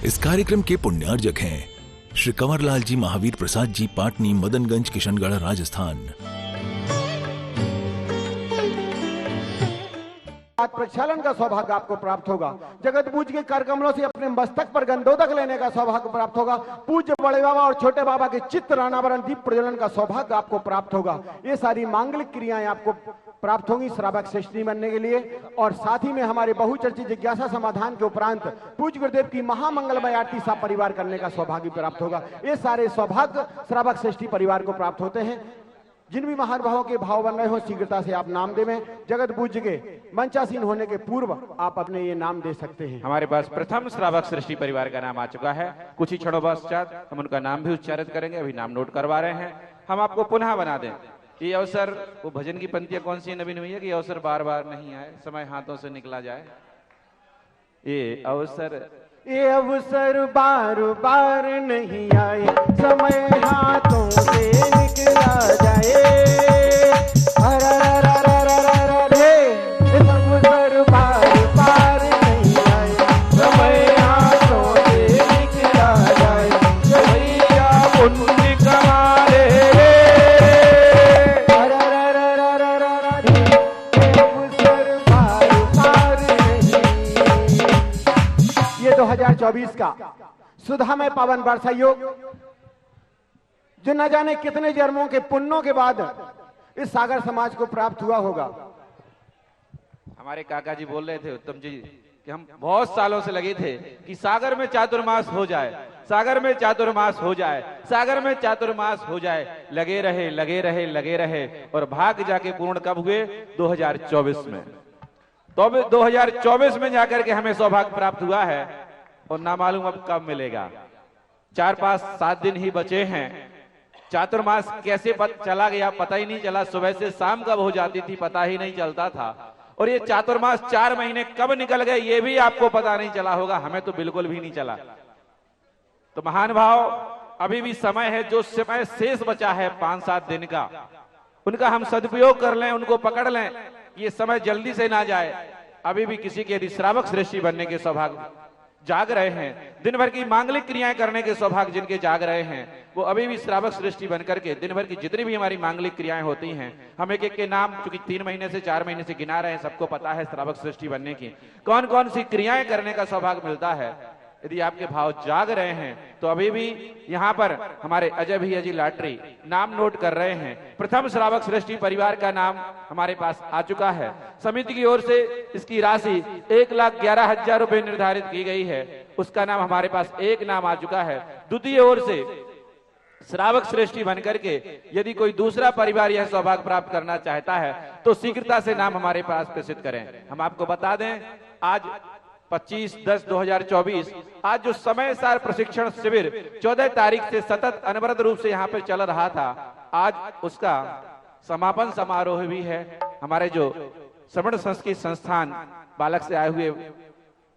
इस कार्यक्रम के पुण्यार्जक हैं श्री कंवरलाल जी महावीर प्रसाद जी, पाटनी, मदनगंज, किशनगढ़, राजस्थान। प्रक्षालन का सौभाग्य आपको प्राप्त होगा। जगत पूज्य के कर कमलों से अपने मस्तक पर गंधोदक लेने का सौभाग्य प्राप्त होगा। पूज्य बड़े बाबा और छोटे बाबा के चित्त राणावरण दीप प्रज्वलन का सौभाग्य आपको प्राप्त होगा। ये सारी मांगलिक क्रियाएं आपको प्राप्त होंगी श्रावक श्रेष्ठी बनने के लिए। और साथ ही में हमारे बहुचर्चित जिज्ञासा समाधान के उपरांत पूज्य गुरुदेव की महामंगलमय आरती सा परिवार करने का सौभाग्य प्राप्त होगा। ये सारे सौभाग्य श्रावक श्रेष्ठी परिवार को प्राप्त होते हैं। जिन भी महानुभावों के भाव बन रहे हो शीघ्रता से आप नाम देवें। जगत पूज्य के मंचासीन होने के पूर्व आप अपने ये नाम दे सकते हैं। हमारे पास प्रथम श्रावक सृष्टि परिवार का नाम आ चुका है। कुछ ही क्षणों पश्चात हम उनका नाम भी उच्चारित करेंगे। अभी नाम नोट करवा रहे हैं। हम आपको पुनः बना दें। ये अवसर, वो भजन की पंक्तियां कौन सी नवीन हुई है कि अवसर बार बार नहीं आए, समय हाथों से निकला जाए। ये अवसर बार बार नहीं आए, समय हाथों से निकला जाए। अवसर बार बार नहीं आए, समय हाथों से निकला जाए। भैया पुण्य कमाले अवसर बार बार नहीं। ये 2024 का सुधामय पावन वर्षा योग जो न जाने कितने जन्मों के पुण्यों के बाद इस सागर समाज को प्राप्त हुआ होगा। हमारे काका जी बोल रहे थे, उत्तम जी, कि हम बहुत सालों से लगे थे कि सागर में चातुर्मास हो जाए, सागर में चातुर्मास हो जाए, सागर में चातुर्मास हो जाए। लगे रहे लगे रहे लगे रहे और भाग जाके पूर्ण कब हुए? 2024 में। तो 2024 में जाकर के हमें सौभाग्य प्राप्त हुआ है और ना मालूम अब कब मिलेगा। 4, 5, 7 दिन ही बचे हैं। चातुर्मास कैसे चला गया पता ही नहीं चला। सुबह से शाम कब हो जाती थी पता ही नहीं चलता था। और ये चातुर्मास 4 महीने कब निकल गए ये भी आपको पता नहीं चला होगा। हमें तो बिल्कुल भी नहीं चला। तो महान भाव, अभी भी समय है। जो समय शेष बचा है 5-7 दिन का, उनका हम सदुपयोग कर लें, उनको पकड़ लें। ये समय जल्दी से ना जाए। अभी भी किसी के यदि श्रावक श्रेष्ठी बनने के सौभाग्य जाग रहे हैं, दिन भर की मांगलिक क्रियाएं करने के सौभाग्य जिनके जाग रहे हैं, वो अभी भी श्रावक सृष्टि बनकर के दिन भर की जितनी भी हमारी मांगलिक क्रियाएं होती हैं, हम एक एक के नाम चूंकि 3 महीने से 4 महीने से गिना रहे हैं, सबको पता है श्रावक सृष्टि बनने की कौन कौन सी क्रियाएं करने का सौभाग्य मिलता है। यदि आपके भाव जाग रहे हैं तो अभी भी यहाँ पर हमारे अजय भैया जी लाटरी नाम नोट कर रहे हैं। प्रथम श्रावक सृष्टि परिवार का नाम हमारे पास आ चुका है। समिति की ओर से इसकी राशि 1,11,000 रुपए निर्धारित की गई है। उसका नाम हमारे पास एक नाम आ चुका है। द्वितीय ओर से श्रावक श्रेष्ठी बनकर के यदि कोई दूसरा परिवार यह सौभाग्य प्राप्त करना चाहता है तो शीघ्रता से नाम हमारे पास प्रेषित करें। हम आपको बता दें, आज 25/10/2024 आज जो समय सार प्रशिक्षण शिविर 14 तारीख से सतत अनवरत रूप से यहाँ पर चल रहा था, आज उसका समापन समारोह भी है। हमारे जो श्रवण संस्कृत संस्थान बालक से आए हुए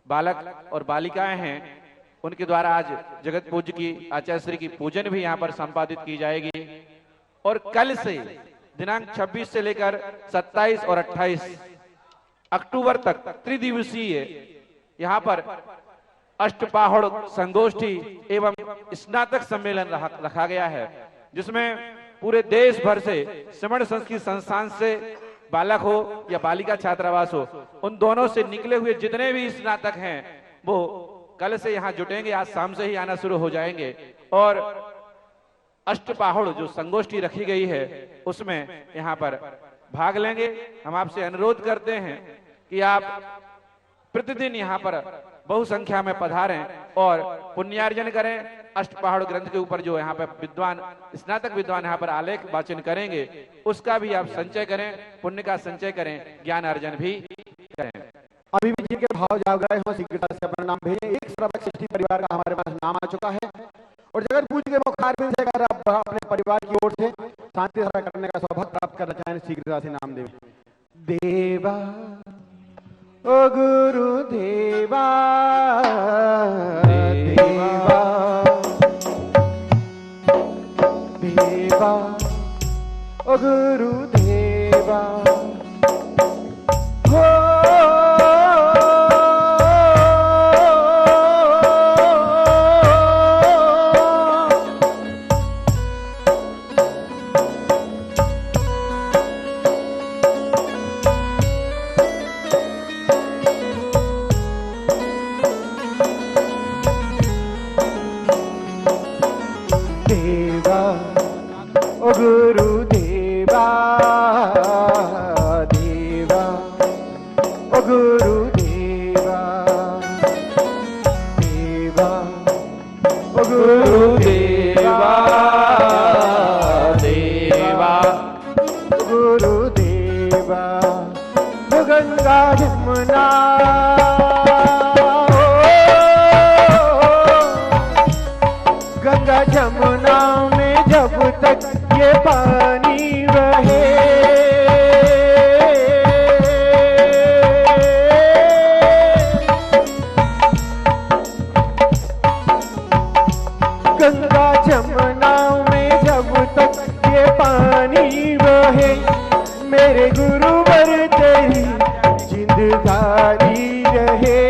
बालक और बालिकाएं हैं, उनके द्वारा आज जगत पूज्य की आचार्य श्री की पूजन भी यहाँ पर संपादित की जाएगी। और कल से दिनांक 26 से लेकर 27 और 28 अक्टूबर तक त्रिदिवसीय यहाँ पर अष्टपाहड़ संगोष्ठी एवं स्नातक सम्मेलन रखा गया है, जिसमें पूरे देश भर से श्रवण संस्कृत संस्थान से बालक हो या बालिका छात्रावास हो, उन दोनों से निकले हुए जितने भी स्नातक हैं वो कल से यहाँ जुटेंगे। आज शाम से ही आना शुरू हो जाएंगे और अष्टपाहड़ जो संगोष्ठी रखी गई है उसमें यहाँ पर भाग लेंगे। हम आपसे अनुरोध करते हैं कि आप प्रतिदिन यहाँ पर बहु संख्या में पधारें और पुण्यार्जन करें। अष्टपहाड़ ग्रंथ के ऊपर जो यहाँ पर विद्वान स्नातक विद्वान यहाँ पर आलेख वाचन करेंगे उसका भी आप संचय करें, पुण्य का संचय करें, ज्ञान अर्जन भी करें। अभी भी जिनके भाव जाग रहे हो शीघ्रता से अपना नाम भेजें। एक श्रावक सृष्टि परिवार का हमारे पास नाम आ चुका है और जगत पूज्य के मुखारबिंद से अगर आप अपने परिवार की ओर से शांति धारा करने का सौभाग्य प्राप्त करना चाहें शीघ्रता से नाम देवें। देवा ओ गुरु देवा, देवा देवा ओ गुरु देवा हो देवा गंगा जमुना गंगा जमुना में जब तक ये पानी बहे गंगा जमुना में जब तक ये पानी बहे मेरे गुरुवर तेरी जिंदगानी रहे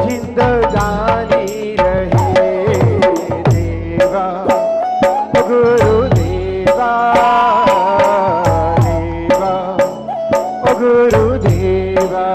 जिंदगानी रहे देवा गुरुदेवा देवा गुरुदेवा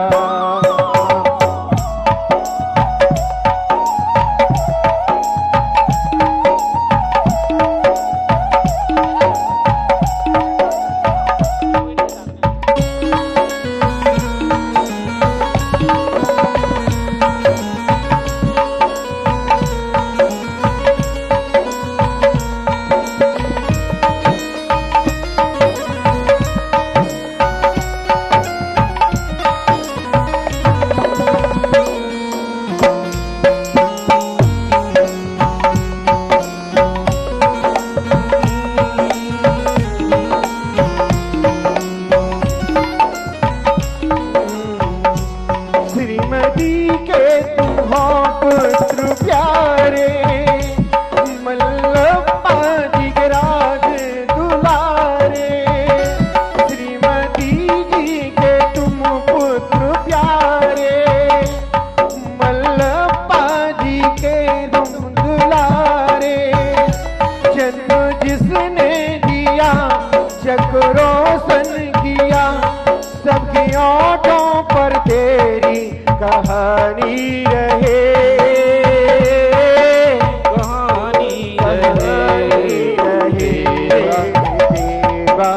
कहानी रहे कहानी रहे देवा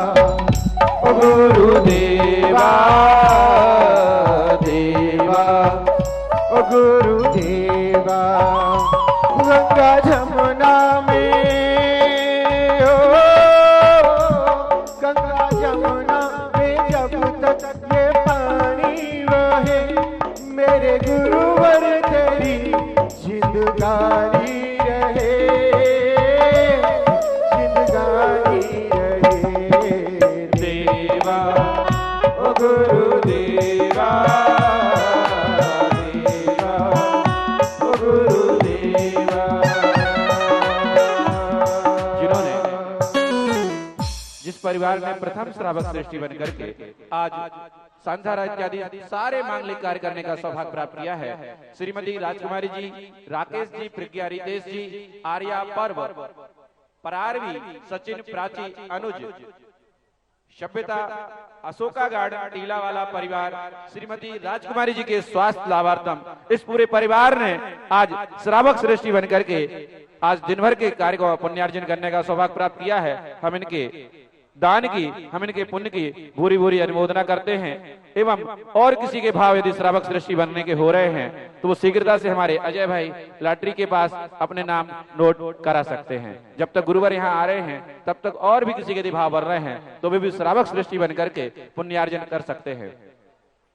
गुरुदेवा देवा गुरुदेवा गंगा जमुना में गंगा जमुना में जब तक ये पानी बहे मेरे गुरुवर तेरी जिंदगानी रहे जिंदगानी रहे देवा ओ गुरुदेवा देवा ओ गुरुदेवा जिन्होंने जिस परिवार ने प्रथम श्रावक श्रेष्ठी बनकर के आज संध्या इत्यादि सारे मांगलिक कार्य करने का सौभाग्य प्राप्त किया है श्रीमती राजकुमारी जी, राकेश जी, प्रज्ञा रितेश जी, आर्या पर्व, परारवी, सचिन, प्राची, अनुज, सभ्यता, अशोका गार्डन, टीला वाला परिवार, श्रीमती राजकुमारी जी के स्वास्थ्य लाभार्थम इस पूरे परिवार ने आज श्रावक श्रेष्ठी बनकर के आज दिन भर के कार्य को पुण्यार्जन करने का सौभाग्य प्राप्त किया है। हम इनके दान की, हम इनके पुण्य की भूरी भूरी अनुमोदना करते हैं एवं और किसी के भाव यदि श्रावक श्रेष्ठी बनने के हो रहे हैं तो वो शीघ्रता से हमारे अजय भाई लॉटरी के पास अपने नाम नोट करा सकते हैं। जब तक गुरुवर यहाँ आ रहे हैं तब तक और भी किसी के यदि भाव बढ़ रहे हैं तो वे भी श्रावक श्रेष्ठी बन करके पुण्यार्जन कर सकते हैं।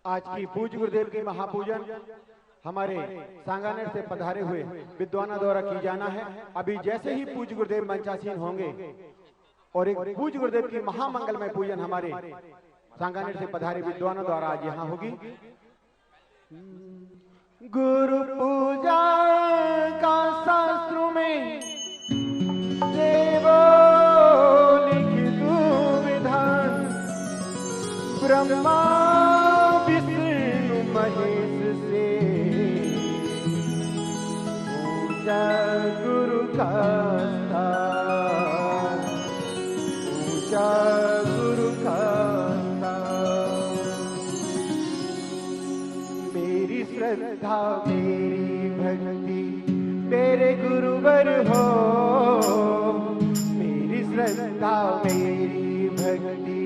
आज की पूज्य गुरुदेव की महापूजन हमारे सांगानेर से पधारे हुए विद्वानों द्वारा की जाना है। अभी जैसे ही पूज्य गुरुदेव मंचासीन होंगे और एक पूज्य गुरुदेव की महामंगलमय पूजन हमारे सांगानेर से पधारे विद्वानों द्वारा आज यहाँ होगी। गुरु पूजा का शास्त्रों में देवो लिखित विधान ब्रह्मा विष्णु महेश से पूजा गुरु का गुरु का मेरी श्रद्धा मेरी भक्ति मेरे गुरुवर हो, मेरी श्रद्धा मेरी भक्ति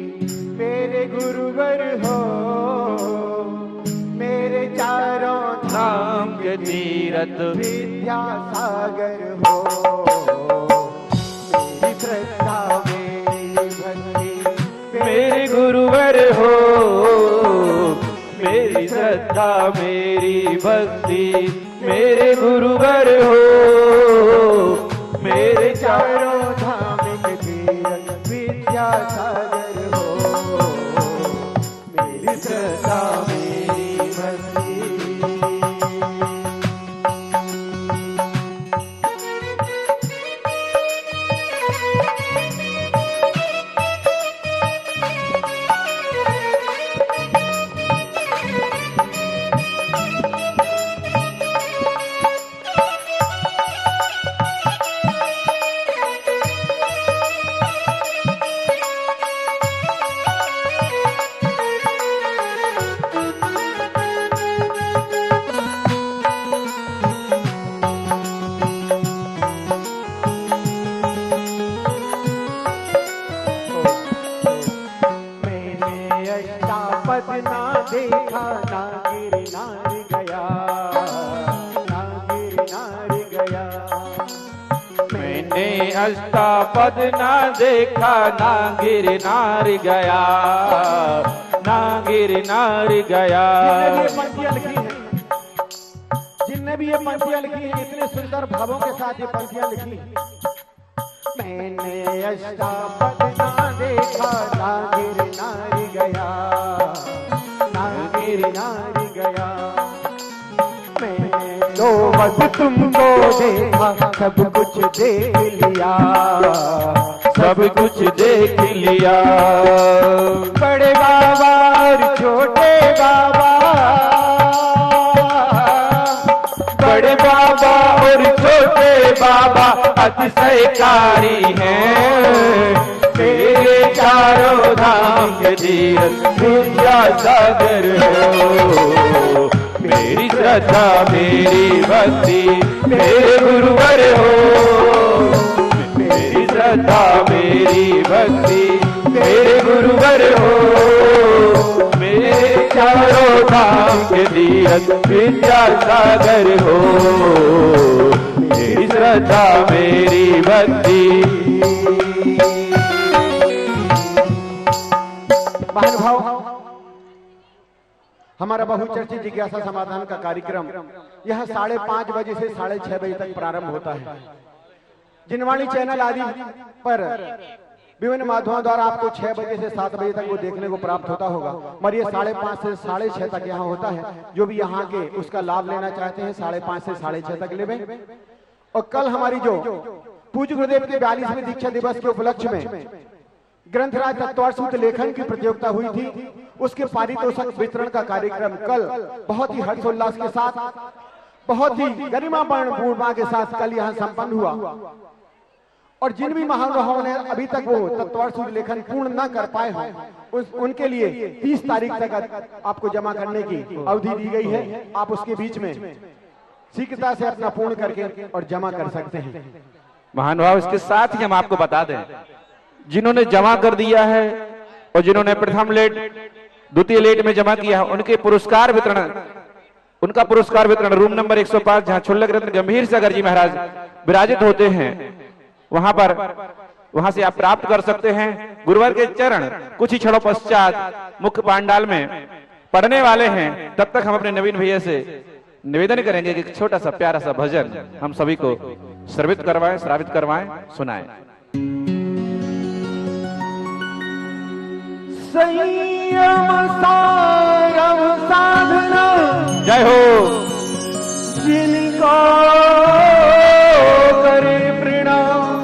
मेरे गुरुवर हो, मेरे चारों धाम के तीरथ विद्या सागर हो। मेरी श्रद्धा मेरी भक्ति मेरे गुरुवर हो, मेरी श्रद्धा मेरी भक्ति मेरे गुरुवर हो, मेरे चारों धाम के तीरथ विद्यासागर हो, मेरी श्रद्धा मेरी भक्ति। अष्टापद ना देखा ना गिर नार गया, ना गिर नार गया। जिनने भी ये पंक्तियां लिखी हैं, इतने सुंदर भावों के साथ ये पंक्तियां लिखी हैं। मैंने अष्टापद ना देखा ना गिर नार गया, ना गिर नार गया। मैंने तो बस तुमको देखा, सब कुछ देख लिया, सब कुछ देख लिया। बड़े बाबा और छोटे बाबा, बड़े बाबा और छोटे बाबा अतिशयकारी हैं, तेरे चारों धाम के तीरथ विद्यासागर हो, मेरी श्रद्धा मेरी भक्ति मेरे गुरुवर हो, मेरी श्रद्धा मेरी भक्ति मेरे गुरुवर हो, मेरे चारों धाम के तीरथ विद्यासागर हो, मेरी श्रद्धा मेरी भक्ति। महानुभाव, हमारा बहुचर्चित जिज्ञासा समाधान का कार्यक्रम यह 5:30 बजे से 6:30 बजे तक प्रारंभ होता है। जिनवाणी चैनल आदि पर विभिन्न माध्यमों द्वारा आपको 6 बजे से 7 बजे तक वो देखने को प्राप्त होता होगा, और ये 5:30 से 6:30 तक यहाँ होता है। जो भी यहाँ के उसका लाभ लेना चाहते हैं 5:30 से 6:30 तक लेवे। और कल हमारी जो पूज्य गुरुदेव के 42वें दीक्षा दिवस के उपलक्ष्य में ग्रंथराज तत्वार्थ लेखन की प्रतियोगिता हुई थी, उसके पारितोषक वितरण का कार्यक्रम कल बहुत ही हर्षोल्लास के साथ, बहुत ही गरिमापूर्ण के साथ कल यहाँ संपन्न हुआ। और जिन भी महानुभावों ने अभी तक वो तत्वार्थ लेखन पूर्ण न कर पाए हों, उनके लिए 30 तारीख तक आपको जमा करने की अवधि दी गई है। आप उसके बीच में शीघ्रता से अपना पूर्ण करके और जमा कर सकते हैं। महानुभाव, इसके साथ ही हम आपको बता दें, जिन्होंने जमा कर दिया है और जिन्होंने प्रथम लेट द्वितीय लेट में जमा किया है, उनके पुरस्कार वितरण, उनका पुरस्कार वितरण रूम नंबर 105 जहां छुल्लक रत्न गंभीर सागर जी महाराज विराजित होते हैं, वहां से आप प्राप्त कर सकते हैं। गुरुवार के चरण कुछ ही क्षणों पश्चात मुख्य पांडाल में पढ़ने वाले हैं। तब तक हम अपने नवीन भैया से निवेदन करेंगे कि छोटा सा प्यारा सा भजन हम सभी को श्रवित करवाएं, श्रावित करवाएं, सुनाएं। संयम सारम साधना जय हो, जिनको करे प्रणाम,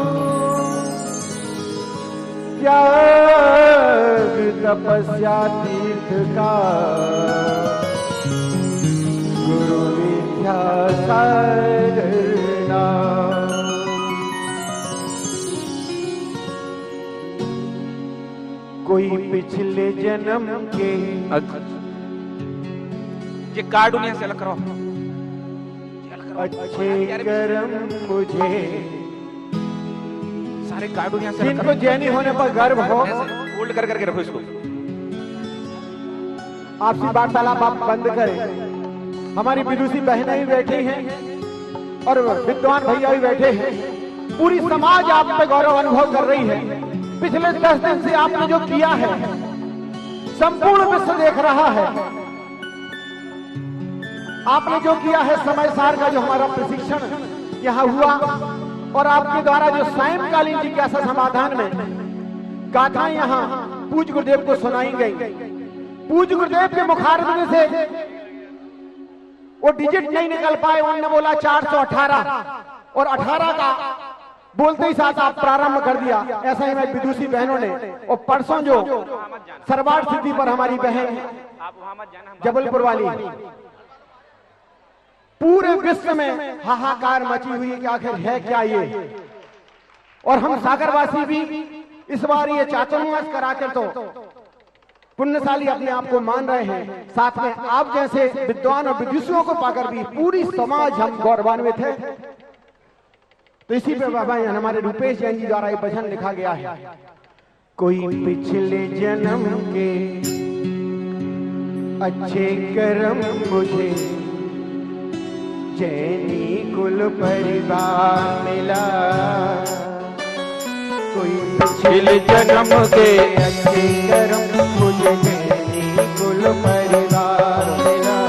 त्याग तपस्या तीर्थ का गुरु विद्यासागर नाम। कोई पिछले जन्म के ये कार्ड दुनिया से अलग करो, अच्छे कर्म मुझे, सारे कार्ड दुनिया से जिनको जैनी होने पर गर्व हो, होल्ड कर करके रखो इसको। आपसी वार्तालाप आप बंद करें। हमारी विदुषी बहनें भी बैठी हैं और विद्वान भैया भी बैठे हैं। पूरी समाज आप पे गौरव अनुभव कर रही है। पिछले 10 दिन से आपने जो किया है संपूर्ण विश्व देख रहा है। आपने जो किया है समय सार का जो हमारा प्रशिक्षण यहाँ हुआ और आपके द्वारा जो सायंकालीन जिज्ञासा समाधान में गाथाएं यहाँ पूज्य गुरुदेव को सुनाई गई। पूज्य गुरुदेव के मुखारबिंद से वो डिजिट नहीं निकल पाए, उन्होंने बोला 418 और 18 का बोलते ही साथ आप प्रारंभ कर दिया। ऐसा ही मैं विदुषी बहनों ने और परसों जो सरवार सिद्धि पर हमारी बहन जबलपुर वाली, पूरे विश्व में हाहाकार मची हुई है कि आखिर है क्या ये। और हम सागरवासी भी इस बार ये चातुर्मास कराकर तो पुण्यशाली अपने आप को मान रहे हैं। साथ में आप जैसे विद्वान और विदुषियों को पाकर भी पूरी समाज हम गौरवान्वित है। तो इसी पे बाबा हमारे रूपेश जैन जी द्वारा ये भजन लिखा गया है। कोई पिछले जन्म के अच्छे कर्म मुझे जैनी कुल परिवार मिला। कोई पिछले जन्म के अच्छे कर्म मुझे जैनी कुल परिवार मिला।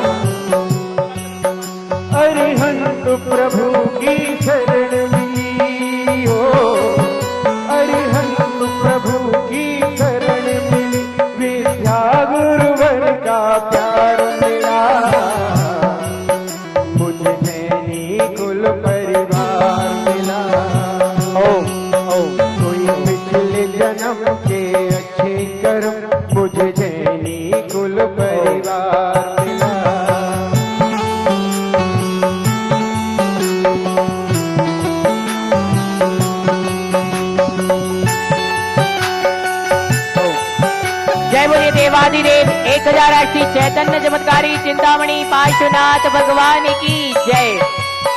अरिहंत प्रभु की शरण मिली हो, अरिहंत प्रभु की शरण मिली, विद्या गुरुवर का प्यार मिला। मुझे जैनी कुल परिवार मिला। कोई पिछले जन्म के अच्छे कर्म मुझे जैनी कुल परिवार मिला। जय बोलिए देवाधिदेव 1008 चैतन्य चमत्कारी चिंतामणि पार्श्वनाथ भगवान की जय।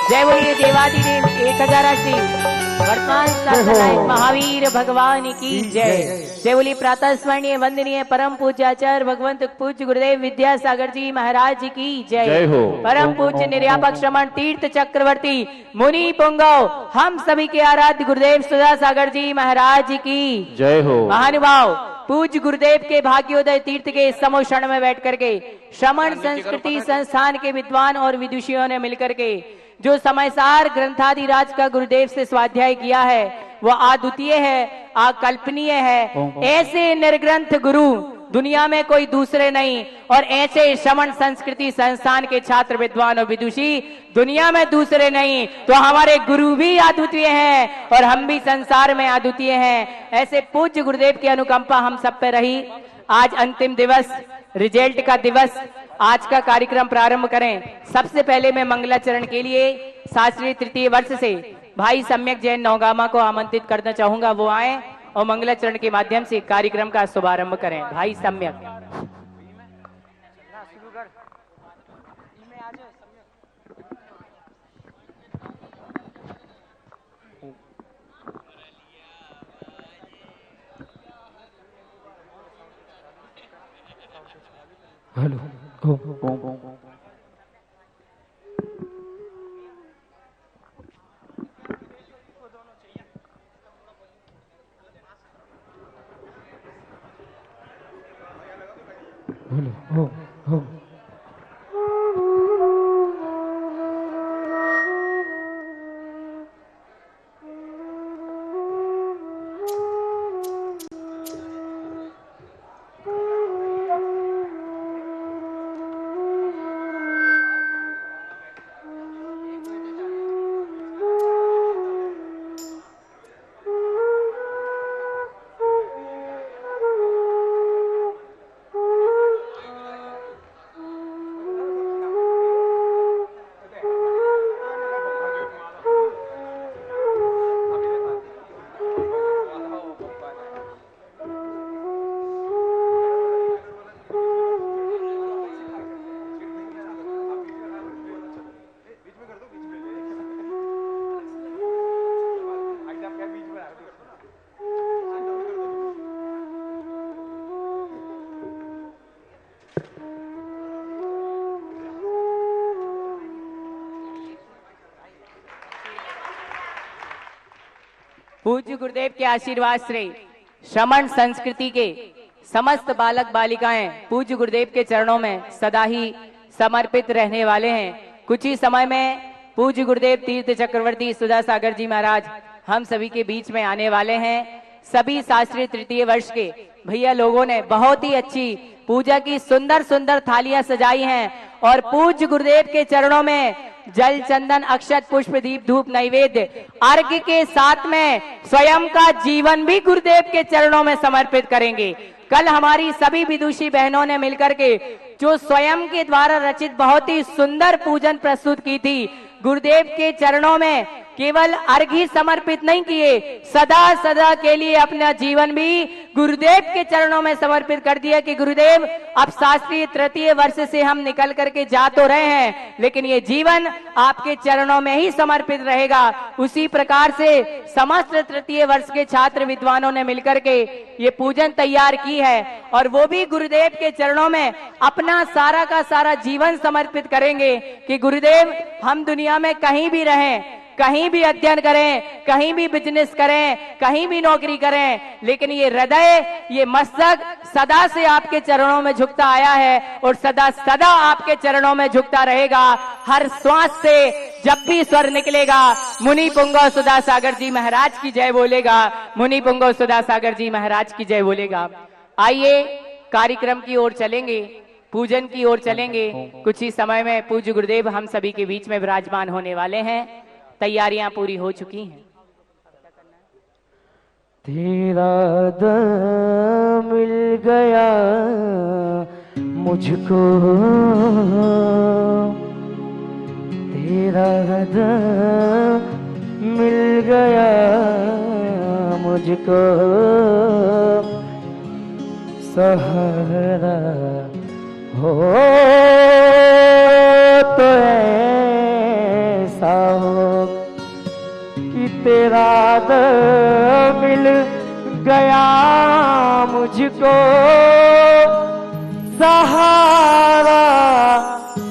जय बोलिए देवाधिदेव 1008 वर्तमान शासनायक महावीर भगवान की जय। जय बोलिए प्रातः स्मरणीय वंदनीय परम पूज्य आचार्य भगवंत पूज्य गुरुदेव विद्यासागर जी महाराज की जय हो। परम पूज्य निर्यापक श्रमण तीर्थ चक्रवर्ती मुनि पुंगव हम सभी के आराध्य गुरुदेव सुधा सागर जी महाराज की जय हो। महानुभाव पूज्य गुरुदेव के भाग्योदय तीर्थ के समोषण में बैठ करके श्रमण संस्कृति संस्थान के विद्वान और विदुषियों ने मिलकर के जो समयसार ग्रंथादि राज का गुरुदेव से स्वाध्याय किया है वो अद्वितीय है, अकल्पनीय है। ऐसे निर्ग्रंथ गुरु दुनिया में कोई दूसरे नहीं और ऐसे श्रमण संस्कृति संस्थान के छात्र विद्वान और विदुषी दुनिया में दूसरे नहीं। तो हमारे गुरु भी अद्वितीय हैं और हम भी संसार में अद्वितीय हैं। ऐसे पूज्य गुरुदेव की अनुकंपा हम सब पे रही। आज अंतिम दिवस, रिजल्ट का दिवस, आज का कार्यक्रम प्रारंभ करें। सबसे पहले मैं मंगलाचरण के लिए शास्त्रीय तृतीय वर्ष से भाई सम्यक जैन नौगामा को आमंत्रित करना चाहूंगा, वो आए और मंगलाचरण के माध्यम से कार्यक्रम का शुभारंभ करें। भाई सम्यक हेलो हो पूज्य गुरुदेव के आशीर्वाद से श्रमण संस्कृति के समस्त बालक बालिकाएं पूज्य गुरुदेव के चरणों में सदा ही समर्पित रहने वाले हैं। कुछ ही समय में पूज्य गुरुदेव तीर्थ चक्रवर्ती सुधा सागर जी महाराज हम सभी के बीच में आने वाले हैं। सभी शास्त्रीय तृतीय वर्ष के भैया लोगों ने बहुत ही अच्छी पूजा की सुंदर सुंदर थालियां सजाई हैं और पूज्य गुरुदेव के चरणों में जल चंदन अक्षत पुष्प दीप धूप नैवेद्य अर्घ्य के साथ में स्वयं का जीवन भी गुरुदेव के चरणों में समर्पित करेंगे। कल हमारी सभी विदुषी बहनों ने मिलकर के जो स्वयं के द्वारा रचित बहुत ही सुंदर पूजन प्रस्तुत की थी, गुरुदेव के चरणों में केवल अर्घ्य समर्पित नहीं किए, सदा सदा के लिए अपना जीवन भी गुरुदेव के चरणों में समर्पित कर दिया कि गुरुदेव अब शास्त्रीय तृतीय वर्ष से हम निकल करके जा तो रहे हैं, लेकिन ये जीवन आपके चरणों में ही समर्पित रहेगा। उसी प्रकार से समस्त तृतीय वर्ष के छात्र विद्वानों ने मिलकर के ये पूजन तैयार की है और वो भी गुरुदेव के चरणों में अपना सारा का सारा जीवन समर्पित करेंगे कि गुरुदेव हम दुनिया में कहीं भी रहें, कहीं भी अध्ययन करें, कहीं भी बिजनेस करें, कहीं भी नौकरी करें, लेकिन ये हृदय, ये मस्तक सदा से आपके चरणों में झुकता आया है और सदा सदा आपके चरणों में झुकता रहेगा। हर श्वास से जब भी स्वर निकलेगा मुनि पुंगव सुधा सागर जी महाराज की जय बोलेगा, मुनि पुंगव सुधा सागर जी महाराज की जय बोलेगा। आइए कार्यक्रम की ओर चलेंगे, पूजन की ओर चलेंगे। कुछ ही समय में पूज्य गुरुदेव हम सभी के बीच में विराजमान होने वाले हैं। तैयारियां पूरी हो चुकी हैं। तेरा दम मिल गया मुझको, तेरा दम मिल गया मुझको, सहारा हो तो ऐसा हो कि तेरा दम मिल गया मुझको, सहारा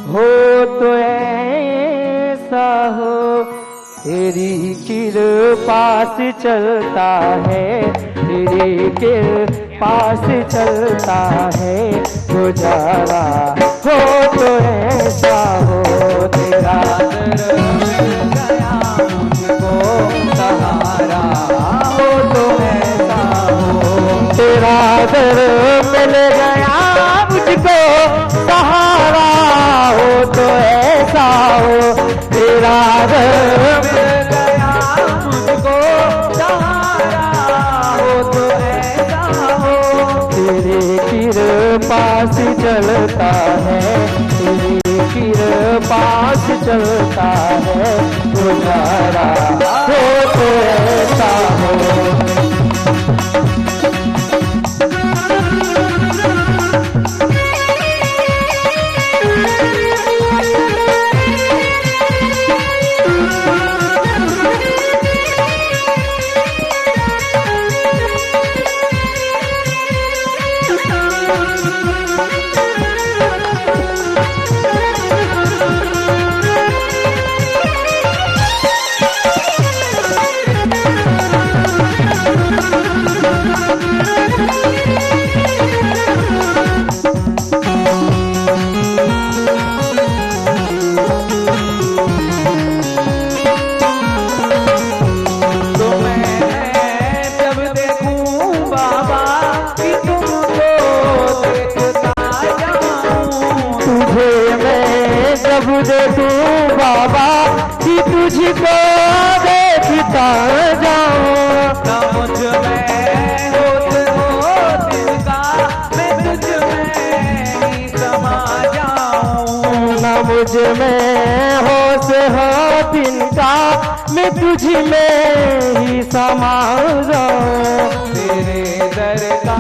हो तो ऐसा हो। तेरी कृपा से चलता है, तेरी कृपा से चलता है गुजारा, हो तो ऐसा हो। तेरा सहारा हो तो ऐसा हो, तेरा दर मिल गया मुझको, सहारा हो तो ऐसा हो। तेरा दर मिल गया मुझको, सहारा हो तो ऐसा हो। तेरे कृपा से चलता है, तेरी कृपा से चलता है गुजारा, हो तो ऐसा हो। देखूं बाबा कि तुझको देखता जाऊं, ना मुझ में हो दिल का मैं तुझ में ही समा जाऊं, ना मुझ में होश हो दिल का मैं तुझ में ही समा जाऊं। तेरे दर का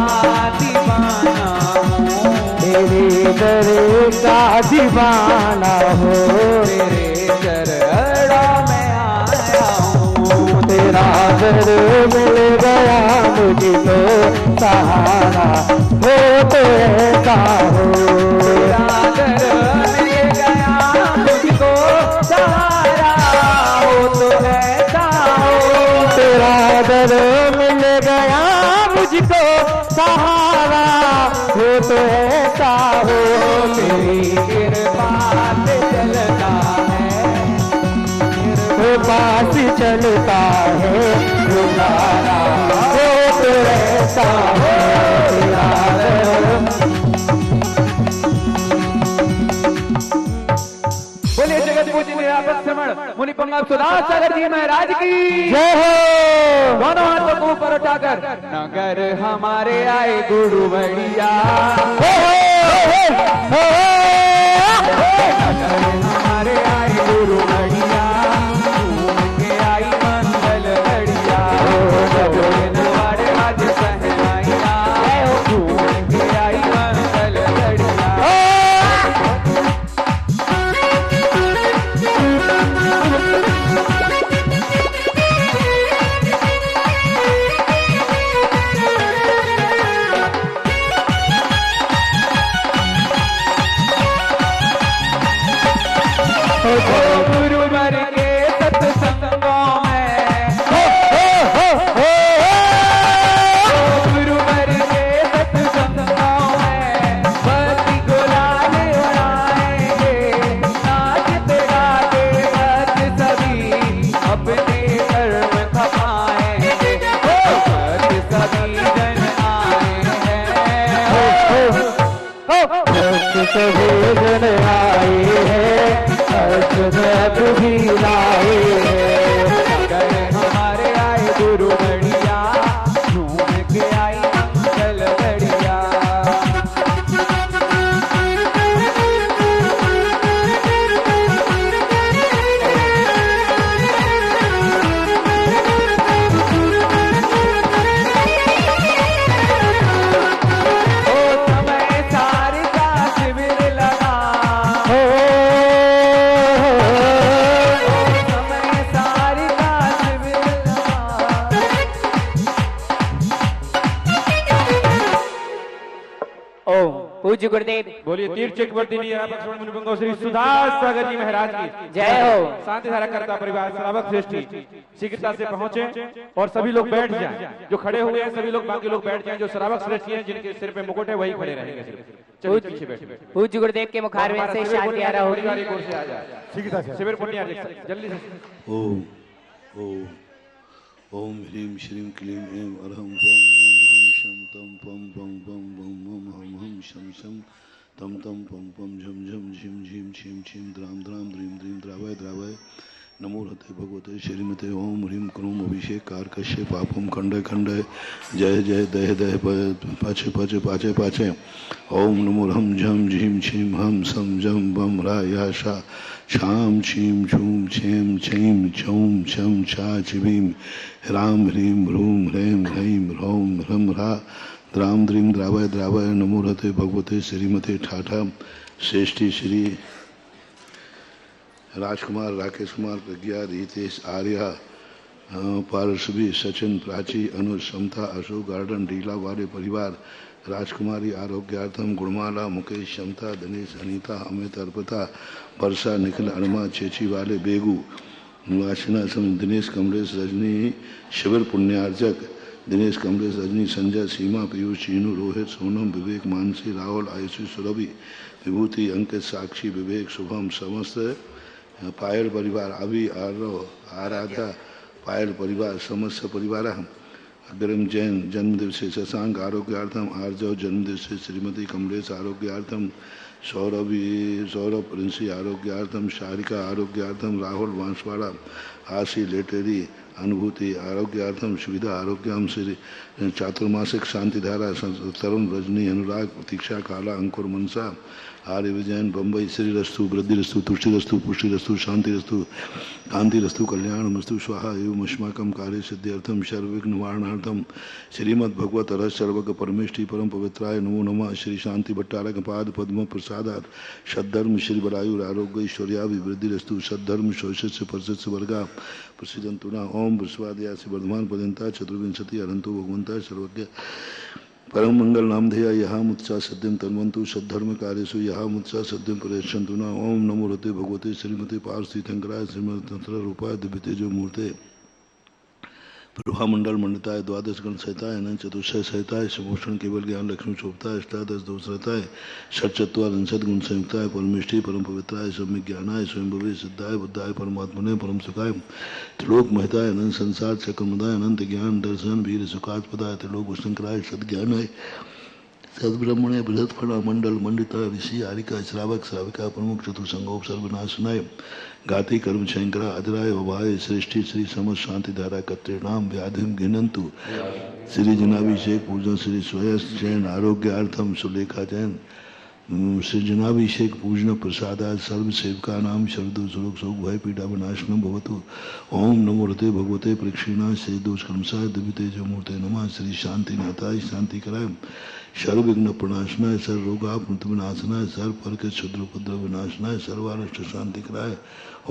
दीवाना हूँ, तेरे दर का दीवाना हो, तेरे चरणों में आया हूँ। तेरा दर मिल गया मुझको, सहारा हो तो ऐसा हो। तेरा दर मिल गया मुझको, सहारा हो तो ऐसा हो। तेरा दर मिल गया मुझको, तो ऐसा हो, तेरी कृपा से चलता है, कृपा से चलता है गुजारा, हो तो ऐसा हो तेरा रहम। बोलिए जगत पूजनीय आपद समण मुनि पंगव सुदास सागर जी महाराज की जय हो। दोनों हाथों को ऊपर उठाकर नगर हमारे आए गुरु बढ़िया, नगर हमारे आए गुरु बढ़िया, घूम के आई मंगल बढ़िया, नवाड़े आज सहनाइया, घूम के आई मंगल बढ़िया। गुरुवर के सत्संगों में, गुरुवर के सत्संगों में भक्ति गुलाल उड़ाएंगे, नाचते गाते भक्त सभी अपने कर्म खपाएंगे, भक्त सभी जन आए हैं, भक्त सभी जन आए हैं, जब भी लाए हैं, नगर हमारे आए गुरु बढ़िया, झूम के आई मंगल बढ़िया। ओ समय सार का शिविर लगा, पूज्य गुरुदेव बोलिए तीर्थ चक्रवर्ती मुनि पंगव श्री सुदास सागर जी महाराज की जय हो। शांति धारा करता परिवार श्रावक श्रेष्ठी शीघ्रता से पहुंचे और सभी लोग बैठ जाएं, जो खड़े हुए हैं सभी लोग बाकी लोग बैठ जाएं, जो श्रावक श्रेष्ठी हैं जिनके सिर पे मुकुट है वही खड़े रहेंगे सिर्फ। चलिए पीछे बैठे। पूज्य गुरुदेव के मुखारविंद से शांति आ रहा होगी। से आ जाए शिविर पुण्य जल्दी से। ओम ओम ओम ह्रीं श्रीं क्लीं ऐं अरहं वं मं हम शं तं पं पं पं वं मं हम हम शं शं तं तं पं पं झं झं झिं झिं छिं छिं द्रां द्रां द्रीं द्रीं द्रावय द्रावय नमो हते भगवते श्रीमते ओम ह्रीं क्रूं अभिषेक कारकश्य पापम खंडय खंडय जय जय दह दह पाचे पाचे पाचे पाचे ओम नमो हम झं झिं छिं हम सं जं बं रा या शा छाम छीम छूम छेम छीम छौम छम छा छिबीम ह्राम ह्रीं ह्रूं ह्रैं ह्रैं ह्रौं ह्रम ह्रा द्राम द्रीं द्रावय द्रावय नमो हते भगवते श्रीमते ठाठा श्रेष्ठी श्री राजकुमार राकेश कुमार प्रज्ञा रितेश आर्या पारसवी सचिन प्राची अनुज समता अशोक गार्डन डीला वाले परिवार राजकुमारी आरोग्यार्थम गुणमाला मुकेश क्षमता दिनेश अनीता अमित अर्पिता वर्षा निखिल अरमा चेची वाले बेगू वासना सम दिनेश कमलेश रजनी शिविर पुण्यार्जक दिनेश कमलेश रजनी संजय सीमा पीयूष चीनू रोहित सोनम विवेक मानसी राहुल आयुषी सुरभि विभूति अंकित साक्षी विवेक शुभम समस्त पायल परिवार अभी आराधा पायल परिवार समस्त परिवार अग्रम जैन जन्मदिवसे शशांक आरोग्यार्थम आर्जव जन्मदिवसे श्रीमती कमलेश आरोग्यार्थम सौरभ प्रिंसी आरोग्यार्थम शारिका आरोग्यार्थम राहुल बांसवाड़ा आशी लेटेरी अनुभूति आरोग्यार्थम सुविधा आरोग्यम श्री चातुर्मासिक शांतिधारा तरुण रजनी अनुराग प्रतीक्षा काला अंकुर मनसा आर्य विजयन बम्बई श्री रस्तु वृद्धि रस्तु तुष्टि रस्तु पुष्टि रस्तु शांति रस्तु कांति रस्तु कल्याण मस्तु स्वाहा एवं अस्माकं कार्य सिद्ध्यर्थम सर्वविघ्न निवारणार्थम श्रीमद् भगवत रस सर्वज्ञ परमेष्टि परम पवित्राय नमो नमः श्री शांति भट्टारक पाद पद्म प्रसादात सद्धर्म श्री बलायुर आरोग्य ऐश्वर्याभिवृद्धि रस्तु सद्धर्म शोषस्य परसस्य वर्गा प्रसिद्धंतु न ओम विश्वादया से वर्धमान पर्यंता चतुर्विंशति अनंतो भगवंता सर्वज्ञ परम मंगल नामधेया यहाँ मुत्साह सद्यम तन्वंतु सद्धर्म कार्यसु यहाँ मुत्साह सद्यम प्रयच्छन्तु न ओम नमो रते भगवते श्रीमते पार्वती शंकराय श्रीमद तंत्र रूपाय दिव्य तेजो मूर्ते प्रभामंडल मंडिताय द्वादश गण सहिताय अनंत चतुष्टय सहिताय सुभूषण केवल ज्ञान लक्ष्मी शोभताय अष्टादश दोष रहताय षटचत्वार अंशद गुण संयुक्ताय परमेष्टि परम पवित्राय सम्यक ज्ञानाय स्वयं भवे सिद्धाय बुद्धाय परमात्मने परम सुखाय त्रिलोक महिताय अनंत संसार चक्रमदाय अनंत ज्ञान दर्शन वीर सुखात्पदाय त्रिलोक भूषंकराय सद्ज्ञानाय सद्ब्रह्मणे बृहत्फणा मंडल मंडिता ऋषि आरिका श्रावक श्राविका प्रमुख चतुर्संगोप सर्वनाशनाय गाति कर्म शंकरा अजराय वभाय सृष्टि श्री समस्त शांति धारा कत्रिणाम व्याधिम घिनंतु श्री जनाभिषेक पूजन श्री स्वयं जैन आरोग्यार्थम सुलेखा जैन श्री जनाभिषेक पूजन प्रसादा सर्व सेवका नाम शरदो सुरोग शोक भय पीड़ा विनाशनम भवतु ओम नमो हृदय भगवते प्रेक्षिणा श्री दोष कर्मसाय दिव्य तेज मूर्ते नमः श्री शांति नाथाय शांति कराय सर्व विघ्न प्रणाशनाय सर्व रोगापनुत विनाशनाय सर्व पर के क्षुद्र उपद्रव विनाशनाय सर्वारिष्ट शांति कराय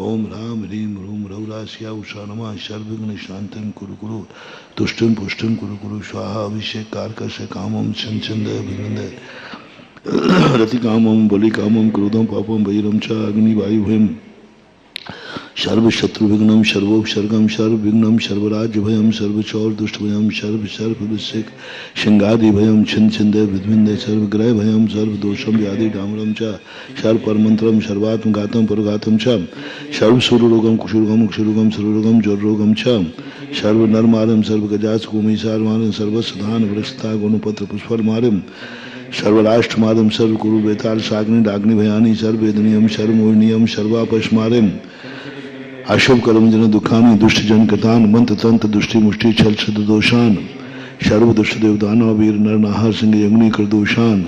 ओम राम ह्रीम रूम रौरास्या उषा नमः सर्व विघ्न शांतिम कुरु कुरु तुष्टिम पुष्टिम कुरु कुरु स्वाहा अभिषेक कारकश कामम छंदय विघ्नदय रति कामम बलि कामम क्रोधम पापम वैरम च अग्नि वायु हिम सर्व शत्रु विघ्नम सर्वोपसर्गम सर्व विघ्नम सर्वराज्य भयम सर्व चौर दुष्ट भयम सर्व सर्व विषिक सिंगादि भयम छिन छिंदे विद्विंदे सर्व ग्रह भयम सर्व दोषम व्याधि डामरम च सर्व परमंत्रम सर्वात्म घातम परघातम च सर्व सूर्यरोगम कुशुरोगम क्षुरोगम सर्वरोगम ज्वरोगम च सर्व नरमारम सर्व गजास गोमीसार मारम सर्व सुधान वृक्षता गुणपत्र पुष्पर मारम सर्वराष्ट्र मादम सर्व कुरु बेताल साग्नि डाग्नि भयानी सर्व वेदनियम सर्व मोहिनियम सर्वापश मारिम अशुभ कर्म जन दुखानी दुष्ट जन कतान मंत्र तंत्र दुष्टि मुष्टि छल छद दोषान सर्व दुष्ट देवदानव वीर नर नाहर सिंह यग्नि कर दोषान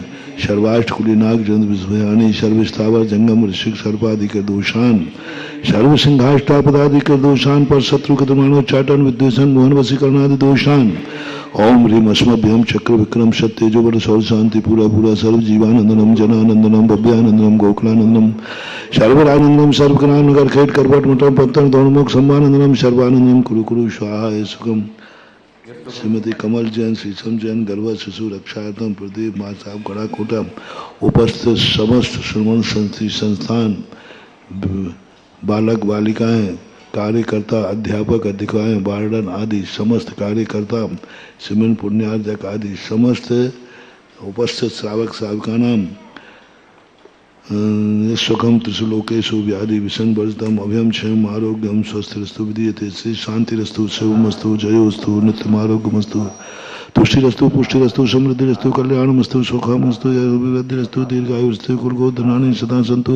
सर्वाष्ट कुली नाग जंत विषभयानी सर्व स्थावर जंगम ऋषिक सर्पादि कर दोषान सर्व सिंहाष्टापदादि कर दोषान पर शत्रु कतमानो चाटन विद्वेषण मोहन वशीकरणादि दोषान ओम ह्रीम अस्मभ्यम चक्र विक्रम सत्यजो बल सौर शांति पूरा पूरा सर्व जीवानंदनम जनानंदनम भव्यानंदनम गोकुलानंदनम सर्वरानंदम सर्वकराम नगर खेट करवट मठम पत्तन दोनमुख सम्मानंदनम सर्वानंदम कुरु कुरु स्वाहा सुखम श्रीमती कमल जैन शीशम जैन गर्भ शिशु रक्षार्थम प्रदीप माँ साहब गड़ा कोटा उपस्थित समस्त श्रमण संस्थान बालक बालिकाएं कार्यकर्ता अध्यापक अधिकारियों वार्डन आदि समस्त कार्यकर्ता सिमन पुण्यार्जक आदि समस्त उपस्थित श्रावक श्राविका नाम सुखम त्रिशुलोकेशु व्याधि विषण वर्जितम अभयम क्षयम आरोग्यम स्वस्थरस्तु विधीयते श्री शांतिरस्तु शिवमस्तु जयोस्तु नित्यमारोग्यमस्तु तुष्टिरस्तु पुष्टिरस्तु समृद्धिरस्तु कल्याणमस्तु सुखमस्तु विवृद्धिरस्तु दीर्घायुरस्तु कुलगोधनानि सदा सन्तु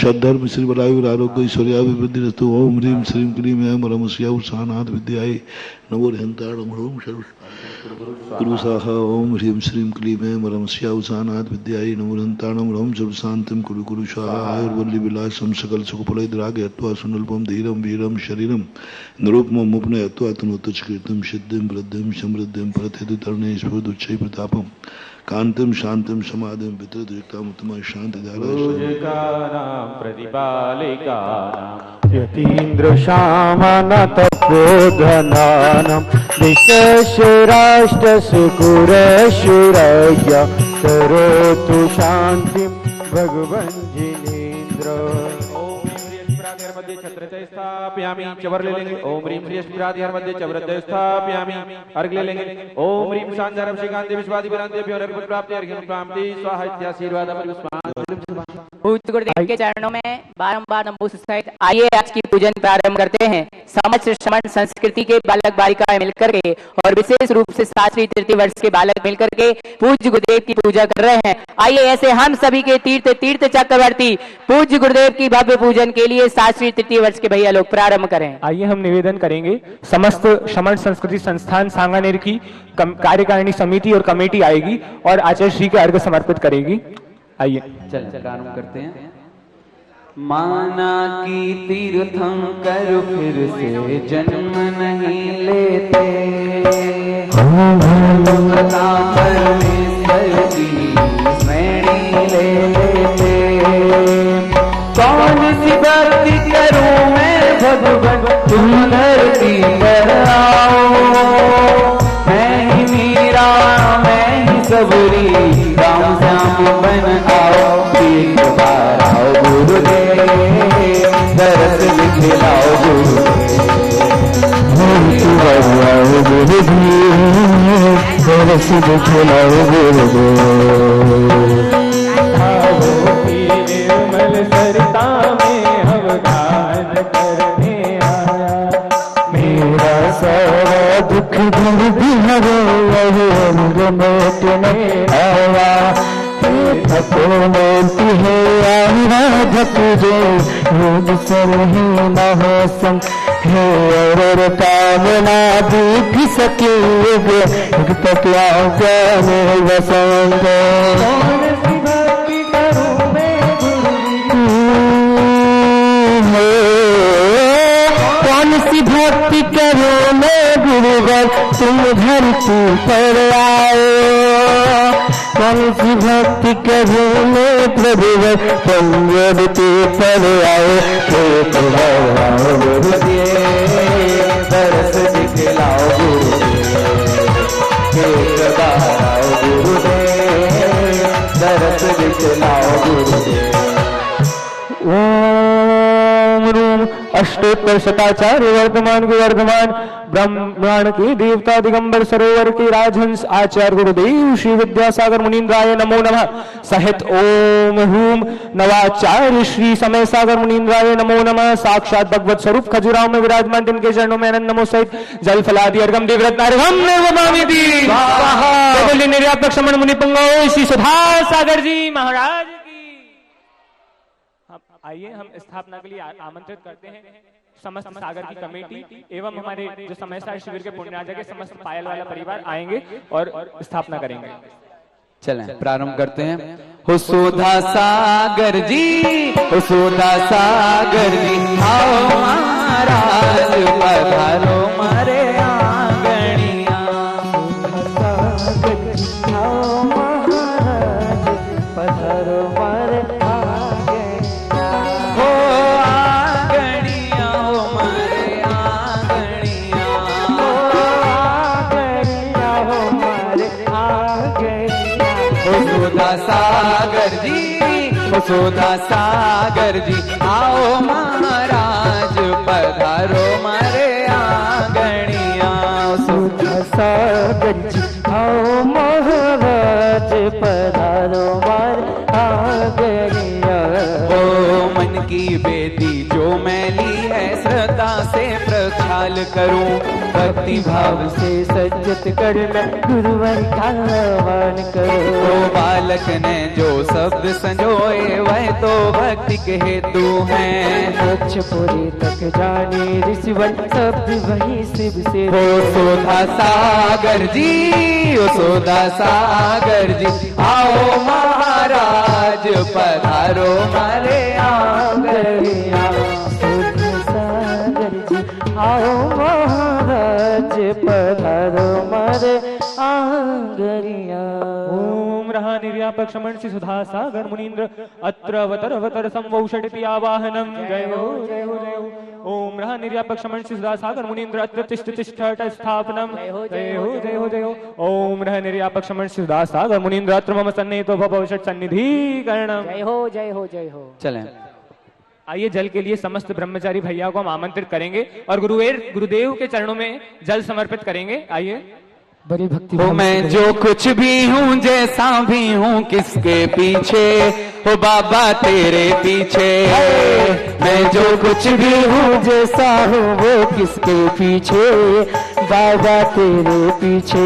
सद्धर्म श्री बलायुर आरोग्य ऐश्वर्याभिवृद्धिरस्तु ओम ह्रीं श्रीं क्लीं ऐं परमस्यां सानाथ विद्यायै नमो हन्ताणं ह्रूं सर्व गुरुसाह ओम ह्रीं श्रीं क्लीं ऐं परमस्यां सानाथ विद्यायै नमो हन्ताणं ह्रूं सर्व शान्तिं कुरु कुरु स्वाहा आयुर्वल्ली विलासं सकल सुखफलैर्द्रागे हत्वा सुनल्पं धीरं वीरं शरीरं निरुपमं मुपने हत्वा तनोत्तचकीर्तिं सिद्धिं वृद्धिं समृद्धिं प्रथिततरणे स्फुर्दुच्चै प्रतापं कांतिम शांतिम समाधिम वितृतयुक्ताम उत्तम शांति धारा प्रतिपालिकानां यतीन्द्र श्यामानत प्रबोधनानां विश्वस्य राष्ट्र सुकुरशुरय्य करोतु शांतिं भगवन् जिनेन्द्र छत्रते स्थापयामि चवर ले लेंगे ओम ह्रीं श्रीस्मिराधिहर मध्य चवरते स्थापयामि अर्घ ले लेंगे ओम ह्रीं शांतारम श्रीकांते विश्वादि विरांते प्योर प्राप्ति अर्घ्यं प्राप्ति स्वाहा इत्याशीर्वाद पूज्य गुरुदेव के चरणों में बारंबार नमोस्त सहित आइए आज की पूजन प्रारंभ करते हैं। समस्त श्रमण संस्कृति के बालक बालिकाएं मिलकर के और विशेष रूप से शास्त्रीय तृतीय वर्ष के बालक मिलकर के पूज्य गुरुदेव की पूजा कर रहे हैं। आइए ऐसे हम सभी के तीर्थ चक्रवर्ती पूज्य गुरुदेव की भव्य पूजन के लिए शास्त्रीय तृतीय वर्ष के भैया लोग प्रारंभ करें। आइए हम निवेदन करेंगे, समस्त श्रमण संस्कृति संस्थान सांगानेर की कार्यकारिणी समिति और कमेटी आएगी और आचार्य श्री के अर्घ समर्पित करेगी। आइए चल प्रारंभ करते हैं। माना की तीर्थम कर फिर से जन्म नहीं लेते, परमेश्वर की श्रेणी ले लेते। कौन सी भक्ति करूं मैं भगवान, तुम धरती पर आओ। मैं ही मीरा मैं ही सबरी, राम श्याम बन आओ। एक बार आओ गुरुदेव, दरस दिखलाओ गुरुदेव। दरस दिखलाओ गुरुदेव। निर्मल सरिता में अवगान करने आया, मेरा सारा दुख दर्द हरो अंग मेटने आया। थको मोती है आराधक जो योग सरही महासम है और कामना दिख सके तक ज्ञान वसंत। कौन सी भक्ति करो मैं गुरुवर तुम धरती पर आए। कौन सी भक्ति करो मैं प्रभुवर तुम धरती पर आए। गुरुदेव दरस दिखलाओ गुरुदेव, गुरुदेव दरस दिखलाओ गुरुदेव। ओम रूम अष्टोत्तर शताचार्य वर्तमान के वर्धमान ब्रह्मांड के देवता दिगंबर सरोवर के राजहंस आचार्य गुरुदेव श्री विद्यासागर मुनीन्द्राय नमो नमः सहित ओम हूम नवाचार्य श्री समय सागर मुनीन्द्राय नमो नमः। साक्षात भगवत स्वरूप खजुराहो में विराजमान जिनके चरणों में आनंद नमो सहित जल फलादि अर्घम दिव्यरत्नार्घम निर्वमामि दी। बोलिए निर्यापक श्रमण मुनि पुंगव श्री सुधा सागर जी महाराज की। आइए हम स्थापना के लिए आमंत्रित करते हैं समस्त सागर की कमेटी एवं हमारे जो समय सागर शिविर के पुण्यराजा के समस्त पायल वाला परिवार आएंगे और स्थापना करेंगे। चलें प्रारंभ करते हैं। हो सुधा सागर जी, हो सुधा सागर जी आओ महाराज पधारो मारे आंगनिया। आओ महाराज पधारो मारे सागर जी, सुधा सागर जी आओ महाराज पधारो मारे आंगनिया। सुधा सागर जी आओ महाराज पधारो मारे आंगनिया। ओ मन की बेटी जो मैली है श्रद्धा से प्रक्षाल करूं, भक्ति भाव से सज्जत करना गुरुवर का आह्वान करो। तो बालक ने जो शब्द संजोए वह तो भक्ति के हेतु हैं। मोक्षपुरी तक जाने ऋषिवर शब्द वही शिव से। हो सुधा सागर जी, ओ सुधा सागर जी आओ महाराज पधारो मारे आंगनिया। सुधा सागर जी आओ महाराज पधारो मारे आंगनिया। ओम रहा निर्यापक श्रमण श्री सुधा सागर मुनीन्द्र अत्र अवतर अवतर संवौषटति आवाहनम। जय हो जय हो जय हो। ओम रहा निर्यापक श्रमण श्री सुधा सागर मुनीन्द्र अत्र तिष्ठ तिष्ठत स्थापनम। जय हो जय हो जय हो जय हो। ओम रहा निर्यापक श्रमण श्री सुधा सागर मुनीन्द्र अत्र मम सन्निहितो भवौषट सन्निधि करणम। जय हो जय हो जय हो। चलें आइए जल के लिए समस्त ब्रह्मचारी भैया को हम आमंत्रित करेंगे और गुरुदेव के चरणों में जल समर्पित करेंगे। आइए। बड़ी भक्ति हो मैं जो कुछ भी हूँ जैसा भी हूँ किसके पीछे, हो बाबा तेरे पीछे। मैं जो कुछ भी हूँ जैसा हूँ वो किसके पीछे, बाबा तेरे पीछे।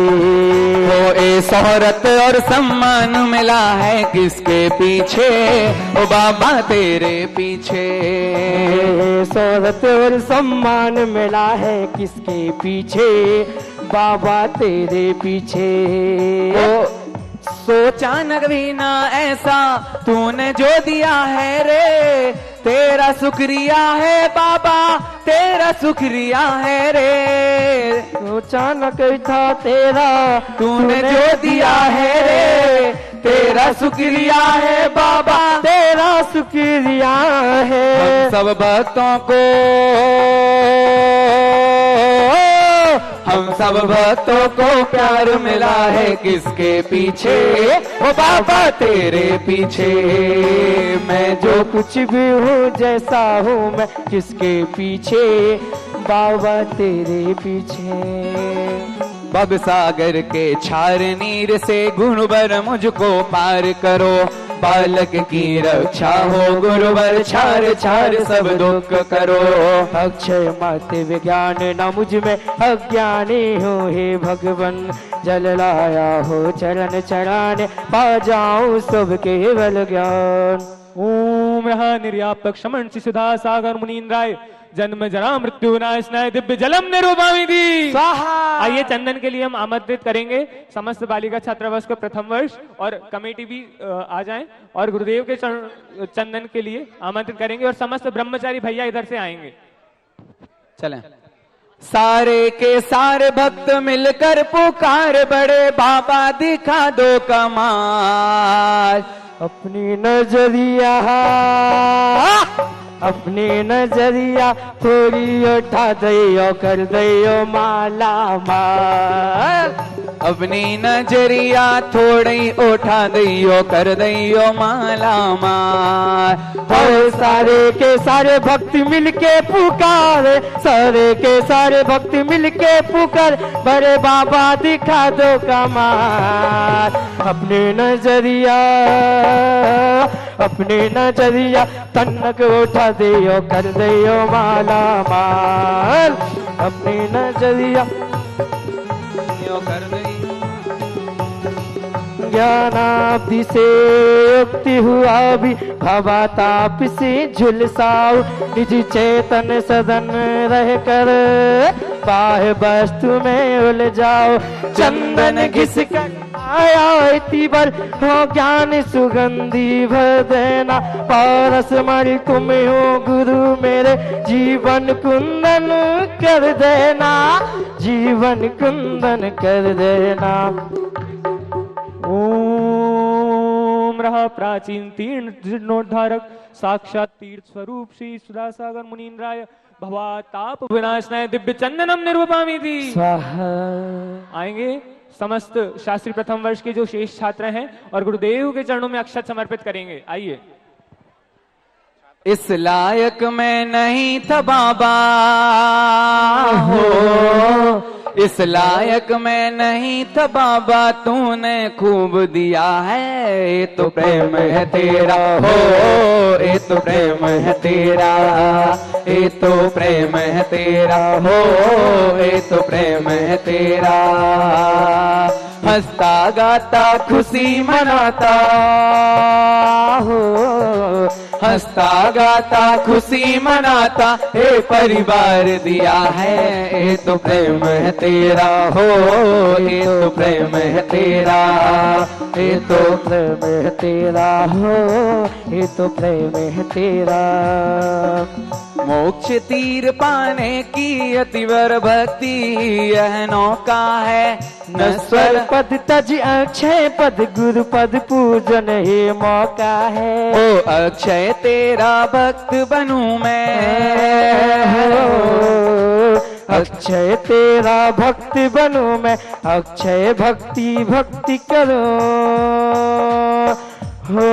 हो ए शोहरत और सम्मान मिला है किसके पीछे, ओ बाबा तेरे पीछे। शोहरत और सम्मान मिला है किसके पीछे, बाबा तेरे पीछे। सोचा न कभी ना ऐसा तूने जो दिया है रे, तेरा शुक्रिया है बाबा तेरा शुक्रिया है रे। सोचा न कभी था तेरा तूने जो दिया है रे, तेरा शुक्रिया है बाबा तेरा शुक्रिया है। हम सब भक्तों को हम सब भक्तों को प्यार मिला है किसके पीछे, ओ बाबा तेरे पीछे। मैं जो कुछ भी हूँ जैसा हूँ मैं किसके पीछे, बाबा तेरे पीछे। भव सागर के छार नीर से गुरुवर मुझको पार करो। बालक की रक्षा हो गुरुवर छार छार सब दुख करो। अक्षय मत विज्ञान न मुझ में अज्ञानी हो हे भगवन। जल लाया हो चरण चढ़ाने पा जाऊं सब केवल ज्ञान। ओम रहा निर्यापक शमन सुधा सागर मुनीन्द्राय जन्म जरा मृत्यु विनाश नाय दिव्य जलम निरूपामी थी। आइए चंदन के लिए हम आमंत्रित करेंगे समस्त बालिका छात्रावास को प्रथम वर्ष और कमेटी भी आ जाएं और गुरुदेव के चंदन के लिए आमंत्रित करेंगे और समस्त ब्रह्मचारी भैया इधर से आएंगे। चलें। सारे के सारे भक्त मिलकर पुकार बड़े बाबा दिखा दो कमाल। अपनी नजरिया अपनी नजरिया थोड़ी उठा दइयो कर दइयो माला माल। अपनी नजरिया थोड़ी उठा दइयो कर दइयो माला माल। और सारे के सारे भक्त मिलके पुकारे सारे के सारे भक्त मिलके पुकार बड़े बाबा दिखा दो कमाल। अपनी नजरिया तन्नक उठा दियो कर दियो माला माल। अपनी नजरिया कर दियो ज्ञानाब्धि से युक्ति हुआ भी भवताप से झुलसाओ। निज चेतन सदन रह कर बाह्य वस्तु में उलझाओ। चंदन घिस कर आया तिबर हो ज्ञान सुगंधी भर देना। पारस मणि तुम हो गुरु मेरे जीवन कुंदन कर देना। जीवन कुंदन कर देना। ओम रहा प्राचीन तीर्ण जीर्णोद्धारक साक्षात तीर्थ स्वरूप श्री सुधा सागर मुनीन्द्राय भवा ताप विनाशनाय दिव्य चंदनम निर्वपामी थी। आएंगे समस्त शास्त्री प्रथम वर्ष के जो शेष छात्र हैं और गुरुदेव के चरणों में अक्षत समर्पित करेंगे। आइए। इस लायक मैं नहीं था बाबा हो, इस लायक मैं नहीं था बाबा, तूने खूब दिया है। ये तो प्रेम है तेरा हो, ये तो प्रेम है तेरा, ये तो प्रेम है तेरा हो, ये तो प्रेम है तेरा। हंसता गाता खुशी मनाता हो, हंसता गाता खुशी मनाता, ये परिवार दिया है। ये तो प्रेम है तेरा हो, ये तो प्रेम है तेरा, ये तो प्रेम है तेरा हो, ये तो प्रेम है तेरा। मोक्ष तीर पाने की अतिवर भक्ति यह नौका है। नश्वर पद तज अक्षय पद गुरु पद पूजन ही मौका है। ओ अक्षय तेरा भक्त बनूं मैं, अक्षय तेरा भक्त बनूं मैं, अक्षय भक्ति भक्ति करूं हो।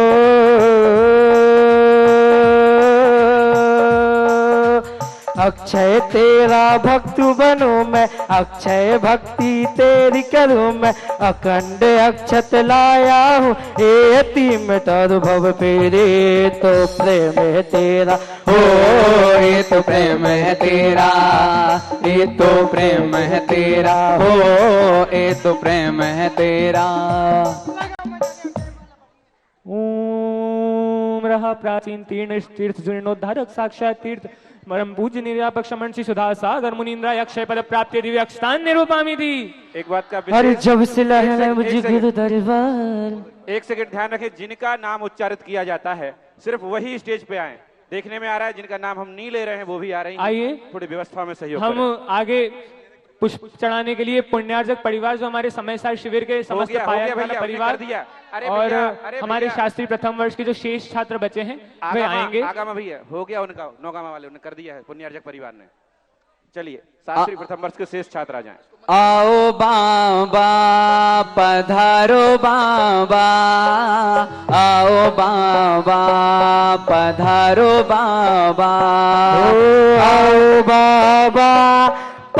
अक्षय तेरा भक्त बनूं मैं, अक्षय भक्ति तेरी करूं मैं। अखंड अक्षत लाया हूँ ये यतीम तर भव फेरे। तो प्रेम है तेरा हो, ये तो प्रेम है तेरा, ये तो प्रेम है तेरा हो, ये तो प्रेम है तेरा। ओम रहा प्राचीन तीर्ण तीर्थ जीर्णोद्धारक साक्षात तीर्थ परम पूज्य निर्यापक शमन श्री सुधा सागर मुनीन्द्राय अक्षय पद प्राप्ति दिव्य अक्षतान निरूपामी थी। एक बात का अरे जब से लहर मुझे गिर दरबार। एक सेकंड ध्यान रखें, जिनका नाम उच्चारित किया जाता है सिर्फ वही स्टेज पे आए। देखने में आ रहा है जिनका नाम हम नहीं ले रहे हैं वो भी आ रहे हैं। आइए थोड़ी व्यवस्था में सहयोग हम आगे पुष्प चढ़ाने के लिए पुण्यार्जक परिवार जो हमारे समय सार शिविर के समस्त परिवार और हमारे शास्त्री प्रथम वर्ष के जो शेष छात्र बचे हैं वे आएंगे। आगामा भैया हो गया उनका, नौगामा वाले उन्होंने कर दिया है पुण्यार्जक परिवार ने। चलिए शास्त्री प्रथम वर्ष के शेष छात्र आ जाएं। आओ बाबा पधारो बाबा, आओ बाबा पधारो बाबा, आओ बाबा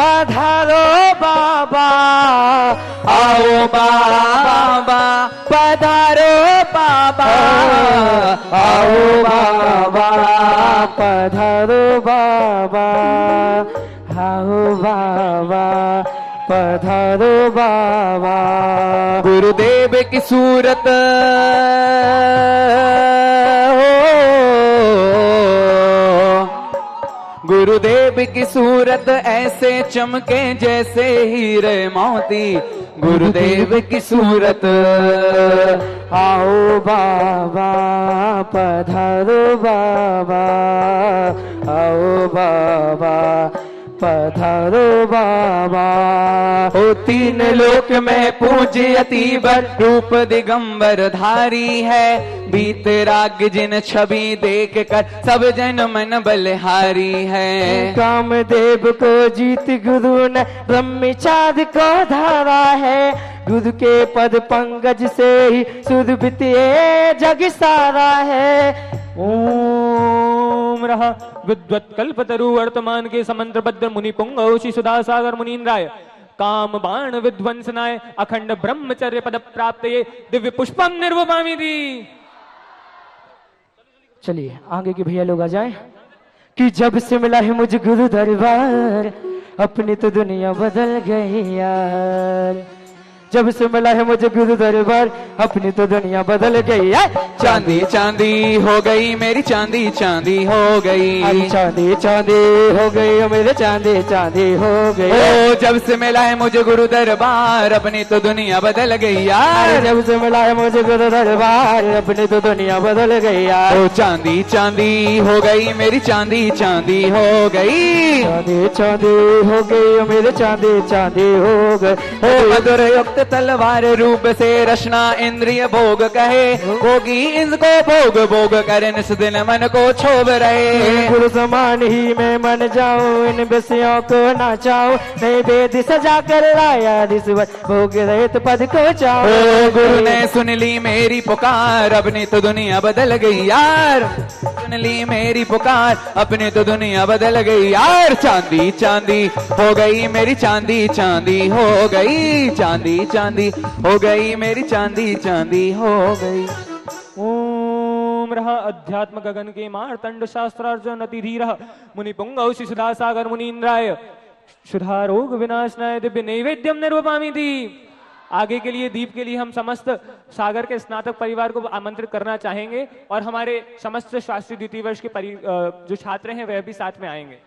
पधारो बाबा, आओ बाबा, पधारो बाबा, आओ बाबा, पधारो बाबा, आओ बाबा, पधारो बाबा। गुरुदेव की सूरत गुरुदेव की सूरत ऐसे चमके जैसे हीरे मोती, गुरुदेव की सूरत। आओ बाबा, पधारो बाबा, आओ बाबा, पधारो बाबा। ओ तीन लोक में पूज्य अतीबर, रूप दिगंबर धारी है, बीतराग जिन छवि देख कर सब जन मन बलिहारी है। कामदेव को जीत गुरु ने ब्रह्मचार्य को धारा है, गुरु के पद पंकज से ही सुरभित ये जग सारा है। ओम रहा विद्वत कल्पतरु वर्तमान के समंत्रबद्ध मुनि पुंगौषि सुधा सागर मुनीन्द्राय काम बाण विध्वंसनाय अखंड ब्रह्मचर्य पद प्राप्त ये दिव्य पुष्पम निर्वपामि दी। चलिए आगे के भैया लोग आ जाए। कि जब से मिला है मुझे गुरु दरबार, अपनी तो दुनिया बदल गई यार। जब से मिला है मुझे गुरु दरबार, अपनी तो दुनिया बदल गई है। चांदी चांदी हो गई मेरी, चांदी चांदी हो गई, अरे चांदी चांदी हो गई मेरे, चांदी चांदी हो गई। ओ जब से मिला है मुझे गुरु दरबार, अपनी तो दुनिया बदल गई यार। जब से मिला है मुझे गुरु दरबार, अपनी तो दुनिया बदल गई यार। ओ चांदी चांदी हो गई मेरी, चांदी चांदी हो गई, चांदी चांदी हो गई मेरे, चांदी चांदी हो गई। ओ मधुर युक्त तलवार रूप से रचना इंद्रिय भोग कहे, होगी इनको भोग भोग कर निस दिन मन को छोब रहे। गुरु समान ही मैं मन जाऊं, इन विषयों को नाचाऊं, नई वेद सजा कर लाया रिश्वत भोग रहित पद को चाऊं। ओ गुरु ने सुन ली मेरी पुकार, अपनी तो दुनिया बदल गई यार। सुन ली मेरी पुकार, अपनी तो दुनिया बदल गई यार। चांदी चांदी हो गई मेरी, चांदी चांदी हो गई, चांदी चांदी हो गई मेरी, चांदी चांदी हो गई। ओम रहा अध्यात्म गगन के मार्तंड शास्त्रार्जुन अतिधीर मुनि पुंगौषि सुधा सागर मुनीन्द्राय सुधा रोग विनाशनाय दिव्य नैवेद्यम निर्वपामि दी। आगे के लिए दीप के लिए हम समस्त सागर के स्नातक परिवार को आमंत्रित करना चाहेंगे और हमारे समस्त शास्त्री द्वितीय वर्ष के जो छात्र हैं वह भी साथ में आएंगे।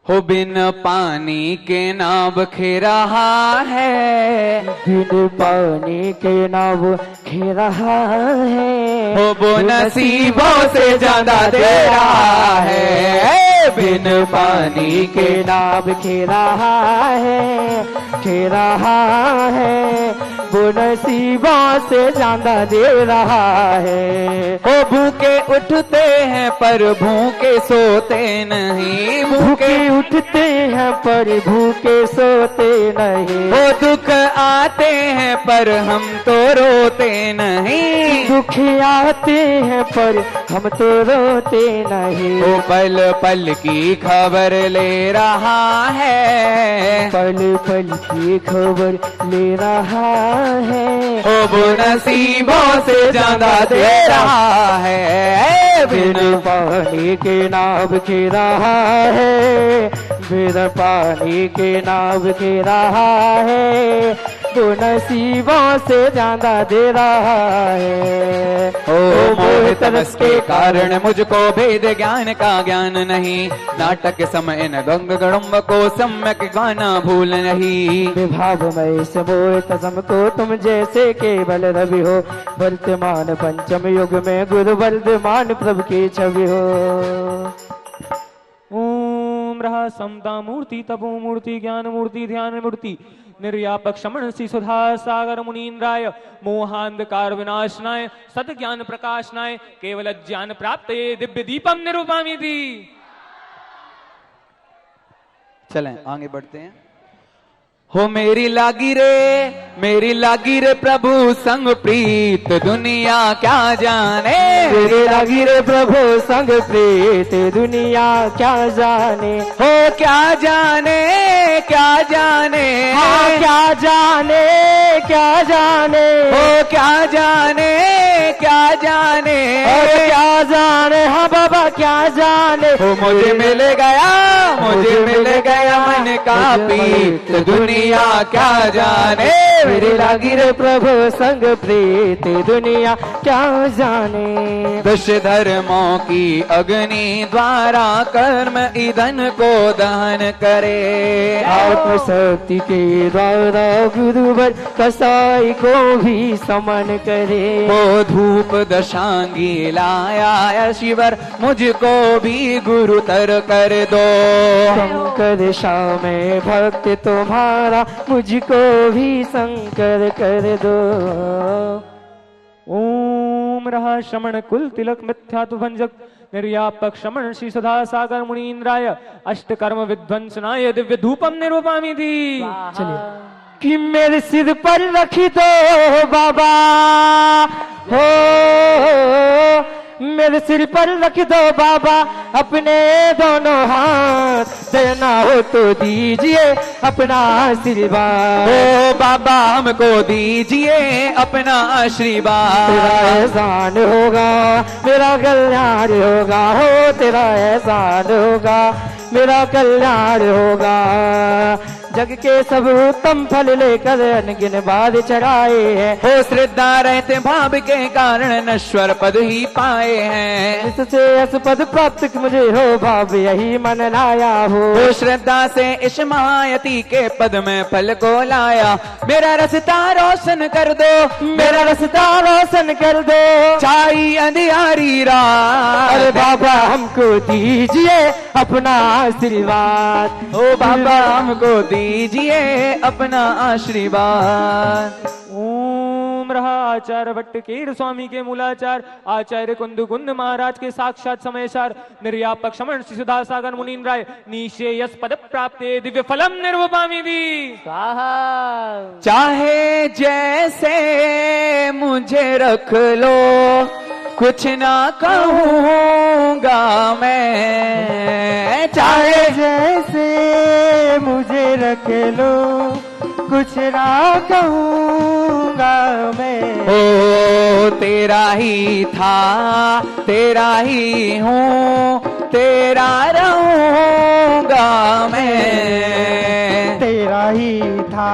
हो बिन पानी के नाव खे रहा है, बिन पानी के नाव खे रहा है, हो वो नसीबों से ज्यादा दे रहा है। बिन पानी के नाव खे रहा है, खे रहा है, वो नसीबों से ज्यादा दे रहा है। हो भूखे उठते हैं पर भूखे सोते नहीं, भूखे उठते हैं पर भूखे सोते नहीं। वो दुख आते हैं पर हम तो रोते नहीं, दुख आते हैं पर हम तो रोते नहीं। वो पल पल की खबर ले रहा है, पल पल की खबर ले रहा है, वो नसीबों से ज्यादा दे रहा है। बिन पानी के नाव खे रहा है, बिन पानी के नाव खे रहा है, तो नसीबों से ज्यादा दे रहा है। ओ मोह तमस के कारण मुझको भेद ज्ञान का ज्ञान नहीं, नाटक समय न गंग गड़म्ब को सम्यक गाना भूल नहीं। विभाव में इस मोह तसम को तुम जैसे केवल रवि हो, वर्तमान पंचम युग में गुरु वर्धमान प्रभु की छवि हो। ओम रहा समता मूर्ति तपो मूर्ति ज्ञान मूर्ति ध्यान मूर्ति निर्यापक शमन सी सुधा सागर मुनीन्द्राय मोहांधकार विनाशनाय सत ज्ञान प्रकाशनाय केवल ज्ञान प्राप्त दिव्य दीपम निरूपामि दी। चलें आगे बढ़ते हैं। हो मेरी लागी रे प्रभु संग प्रीत दुनिया क्या जाने। मेरी लागी रे प्रभु संग प्रीत दुनिया क्या जाने। हो क्या जाने क्या जाने। हाँ क्या जाने क्या जाने। हो क्या जाने क्या जाने। और क्या जाने हाँ बाबा क्या जाने। हो मुझे मिल गया मन का प्रीत दुनिया क्या जाने। मेरी लागी रे प्रभु संग प्रीत दुनिया क्या जाने। दश धर्मों की अग्नि द्वारा कर्म ईंधन को दहन करे। आत्मशक्ति के द्वारा गुरुवर कसाई को भी समन करे। वो धूप दशांगी लाया शिवर मुझको भी गुरुतर कर दो। शंकर श्याम भक्त तुम्हारा मुझको भी शंकर कर दो। ओम रहा श्रमण कुल तिलक मिथ्यात्व भंजक निर्यापक श्रमण श्री सदा सागर मुनीन्द्राय अष्ट कर्म विध्वंसनाय दिव्य धूपम निरूपामि थी। चलिए कि मेरे सिर पर रखी दो बाबा हो। मेरे सिर पर रख दो बाबा अपने दोनों हाथ। देना हो तो दीजिए अपना आशीर्वाद। ओ बाबा हमको दीजिए अपना आशीर्वाद। तेरा एहसान होगा मेरा कल्याण होगा। हो तेरा एहसान होगा मेरा कल्याण होगा। जग के सब उत्तम फल लेकर अनगिन बाद चढ़ाए हैं। हो श्रद्धा रहते भाव के कारण नश्वर पद ही पाए हैं। इससे इस पद प्राप्त मुझे हो भाव यही मन लाया हो। श्रद्धा से इस मायती के पद में फल को लाया। मेरा रास्ता रोशन कर दो मेरा रास्ता रोशन कर दो। छाई अंधियारी रात। अरे बाबा हमको दीजिए अपना आशीर्वाद। ओ बाबा हमको दीजिए अपना आशीर्वाद। ओम रहा आचार्य भट्ट केर स्वामी के मूलाचार आचार्य कुंद कुंद महाराज के साक्षात समयसार निर्यापक श्रमण श्री सुधा सागर मुनीन्द्राय निशेयस पद प्राप्ते दिव्य फलम निर्वपामि दी। चाहे जैसे मुझे रख लो कुछ ना कहूँगा मैं। चाहे जैसे मुझे रख लो कुछ ना कहूँगा मैं। ओ तेरा ही था तेरा ही हूँ तेरा रहूँगा मैं। तेरा ही था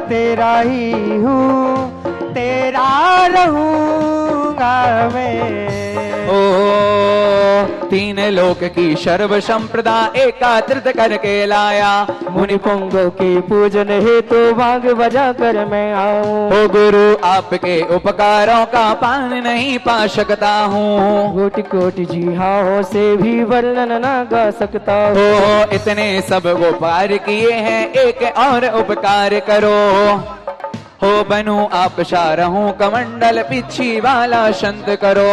तेरा ही हूँ तेरा रहूँगा मैं। ओ तीन लोक की सर्व संप्रदा एकात्रित करके लाया। मुनि पुंगों के पूजन हेतु भाग बजा कर मैं आऊं। ओ गुरु आपके उपकारों का पान नहीं पा सकता हूँ। कोटि कोटि जी हाँ से भी वर्णन न गा सकता हूँ। ओ इतने सब उपकार किए हैं एक और उपकार करो। हो बनू आप शारहूं कमंडल पिछी वाला संत करो।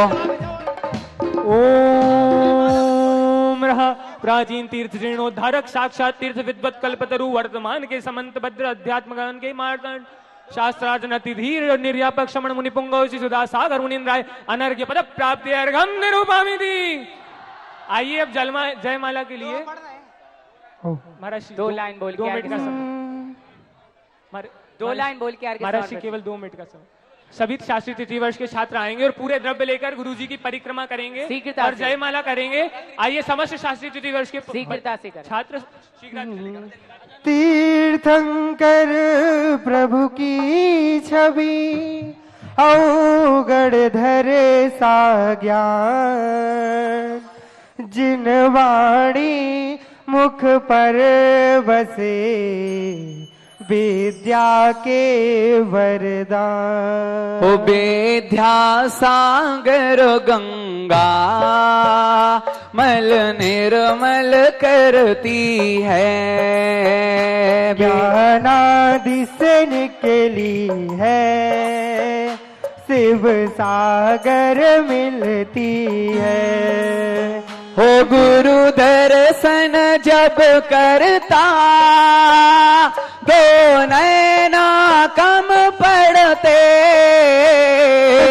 ओम रहा प्राचीन तीर्थ जीर्णोद्धारक साक्षात तीर्थ विद्वत कल्पतरु वर्तमान के समंत भद्र अध्यात्म गान के मार्तंड शास्त्रार्जन अतिधीर निर्यापक श्रमण मुनि पुंगव श्री सुधा सागर मुनीन्द्राय अनर्घ्य पद प्राप्ति अर्घम निरूपामि थी। आइए अब जयमाला के लिए महाराज 2 लाइन बोल के 2 मिनट का समय। 2 लाइन बोल के महाराज केवल 2 मिनट का समय। सभी शास्त्रीय तिथि वर्ष के छात्र आएंगे और पूरे द्रव्य लेकर गुरुजी की परिक्रमा करेंगे और जयमाला करेंगे। आइए समस्त शास्त्रीय तिथि वर्ष के शीघ्रता से छात्र तीर्थंकर प्रभु की छवि अवगढ़ धरे सा ज्ञान। जिन वाणी मुख पर बसे विद्या के वरदान। ओ विद्या सागर गंगा मल निर्मल करती है। ज्ञानादि से निकली है शिव सागर मिलती है। हो गुरु दर्शन जब करता नैना कम पड़ते,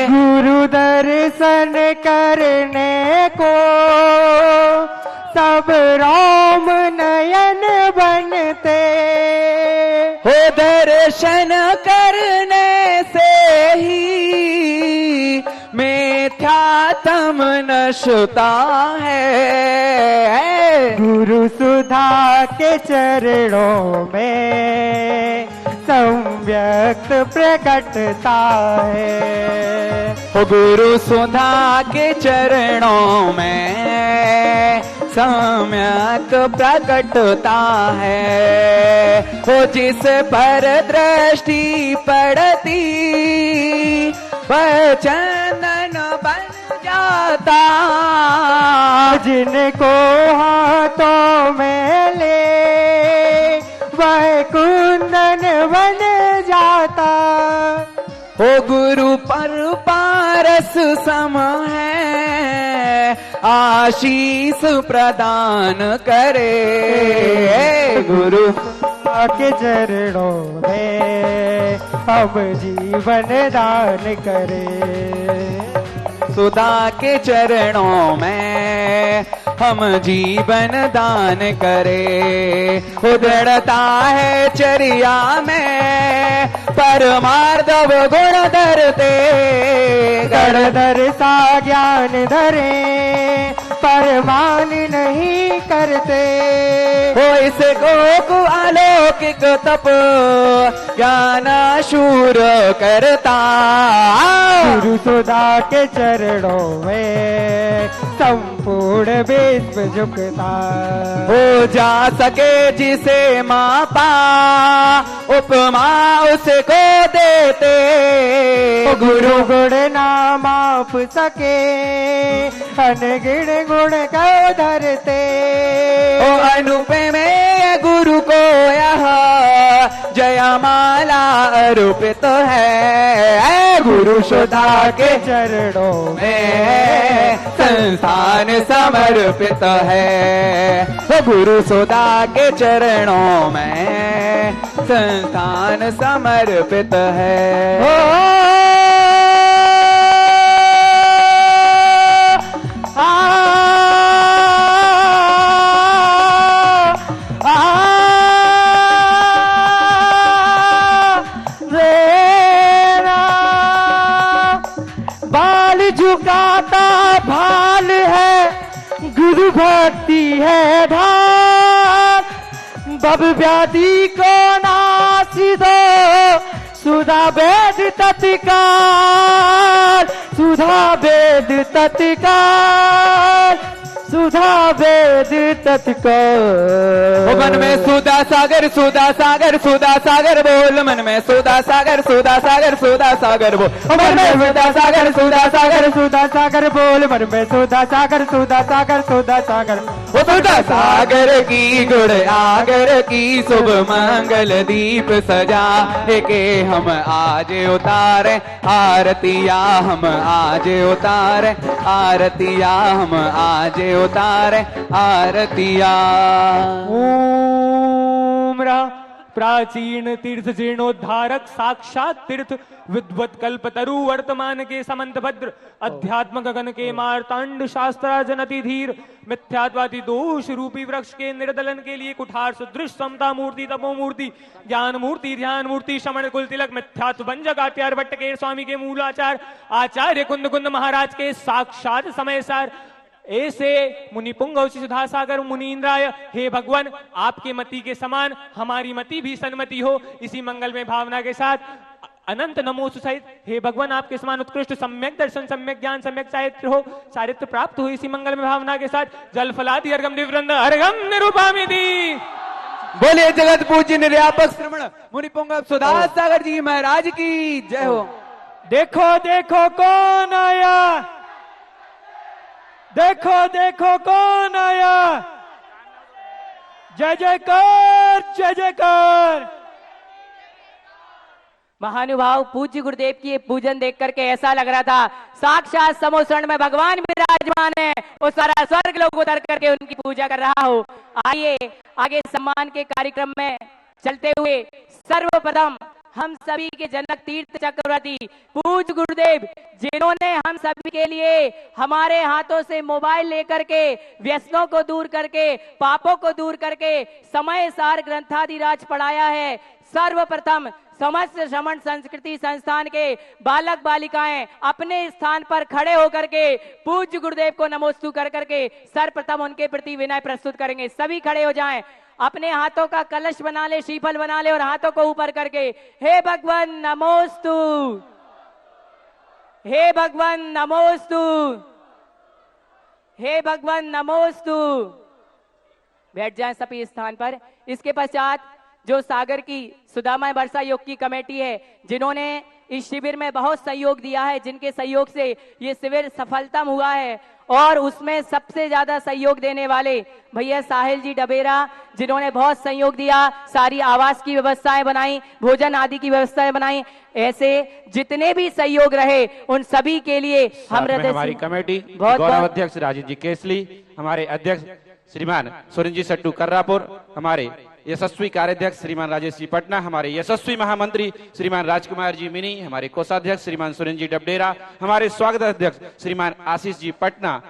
गुरु दर्शन करने को सब राम नयन बनते। हो दर्शन करने से ही मिथ्यात्म नश्ता है। गुरु सुधा के चरणों में सम्यक्त प्रकटता है। हो गुरु सुधा के चरणों में सम्यक प्रकटता है। हो जिस पर दृष्टि पड़ती वह चंदन बन जाता, जिनको हाथों में ले वह कुंदन बन जाता। हो गुरु पर पारस सम है, आशीष प्रदान करे। गुरु के चरणों में हम जीवन दान करें। सुधा के चरणों में हम जीवन दान करें। दृढ़ता है चर्या में परमार्थ गुण धरते, गणधर सा ज्ञान धरे परमान नहीं करते। हो इसको अलौकिक तप ज्ञान शूर करता। गुरु सुधा के चरणों में संपूर्ण विश्व झुकता। हो जा सके जिसे मापा उपमा उसको देते। गुरु गुण ना माप सके अनगिण गुण को धरते। ओ अनुपे में गुरु को यह जयमाला अर्पित है। गुरु सुधा के चरणों में संस्थान समर्पित है। गुरु सुधा के चरणों में संस्थान समर्पित है। झुकाता भाल है गुरु भक्ति है ढाल। बब व्याधि को नासी दो सुधा वेद तत्काल। सुधा वेद तत्काल। सुधा वेद तत्काल। मन में सुधा सागर सुधा सागर सुधा सागर बोल। मन में सुधा सागर सुधा सागर सुधा सागर बोल। मन में सुधा सागर सुधा सागर सुधा सागर बोल। मन में सुधा सागर सुधा सागर सुधा सागर। वो सुधा सागर की गुड़ आगर की शुभ मंगल दीप सजा के हम आज उतारे आरतिया। हम आज उतारे आरतिया। हम आज उतारे आरतिया। ओम रा प्राचीन तीर्थ जीर्णोद्धारक साक्षात तीर्थ विद्वत कल्पतरु वर्तमान के समंत भद्र अध्यात्म गगन के मार्तांड शास्त्रा जनति धीर मिथ्यात्वादी दोष रूपी वृक्ष के निर्दलन के लिए कुठार सदृश समता मूर्ति तपो मूर्ति ज्ञान मूर्ति ध्यान मूर्ति शमण कुल तिलक मिथ्यात्व भंजक आत्यार भट्ट के स्वामी के मूलाचार आचार्य कुंद कुंद महाराज के साक्षात समय सार ऐसे मुनि पुंगव सुधा सागर मुनीन्द्राय। हे भगवान आपके मति के समान हमारी मति भी सन्मति हो। इसी मंगल में भावना के साथ अनंत नमो सहित हे भगवान आपके समान उत्कृष्ट सम्यक दर्शन सम्यक ज्ञान सम्यक साहित्य हो साहित्य प्राप्त हो। इसी मंगल में भावना के साथ जल फलादि अर्घम दिव्यवृंद अर्घम निरूपामिति। बोले जगत पूज्य निर्यापक श्रमण मुनि पुंगव सुधा सागर जी महाराज की जय हो। देखो देखो कौन आया। देखो देखो कौन आया। जय जयकार जय जयकार। महानुभाव पूज्य गुरुदेव की पूजन देख करके ऐसा लग रहा था साक्षात समोसरण में भगवान विराजमान है। वो सारा स्वर्ग लोग उतर करके उनकी पूजा कर रहा हो। आइए आगे सम्मान के कार्यक्रम में चलते हुए सर्वप्रथम हम सभी के जनक तीर्थ चक्रवर्ती पूज्य गुरुदेव, जिन्होंने हम सभी के लिए हमारे हाथों से मोबाइल लेकर के व्यसनों को दूर करके पापों को दूर करके समय सार ग्रंथादिराज पढ़ाया है। सर्वप्रथम समस्त श्रमण संस्कृति संस्थान के बालक बालिकाएं अपने स्थान पर खड़े होकर के पूज्य गुरुदेव को नमोस्तु कर करके सर्वप्रथम उनके प्रति विनय प्रस्तुत करेंगे। सभी खड़े हो जाएं, अपने हाथों का कलश बना ले, श्रीफल बना ले और हाथों को ऊपर करके हे भगवान नमोस्तु, हे भगवान नमोस्तु, हे भगवान नमोस्तु। बैठ जाएं सभी स्थान पर। इसके पश्चात जो सागर की सुदामा वर्षा योग की कमेटी है, जिन्होंने इस शिविर में बहुत सहयोग दिया है, जिनके सहयोग से ये शिविर सफलतम हुआ है, और उसमें सबसे ज्यादा सहयोग देने वाले भैया साहिल जी डबेरा, जिन्होंने बहुत सहयोग दिया, सारी आवास की व्यवस्थाएं बनाई, भोजन आदि की व्यवस्थाएं बनाई। ऐसे जितने भी सहयोग रहे उन सभी के लिए हम हृदय हमारी कमेटी बहुत गौरव अध्यक्ष राजीव जी केसली, हमारे अध्यक्ष श्रीमान सुरेंद्र जी सट्टू कर्रापुर, हमारे यशस्वी कार्याध्यक्ष श्रीमान राजेश जी पटना, हमारे यशस्वी महामंत्री श्रीमान राजकुमार जी मिनी, हमारे कोषाध्यक्ष श्रीमान सुरेंद्र जी डबडेरा, हमारे स्वागत अध्यक्ष श्रीमान आशीष जी पटना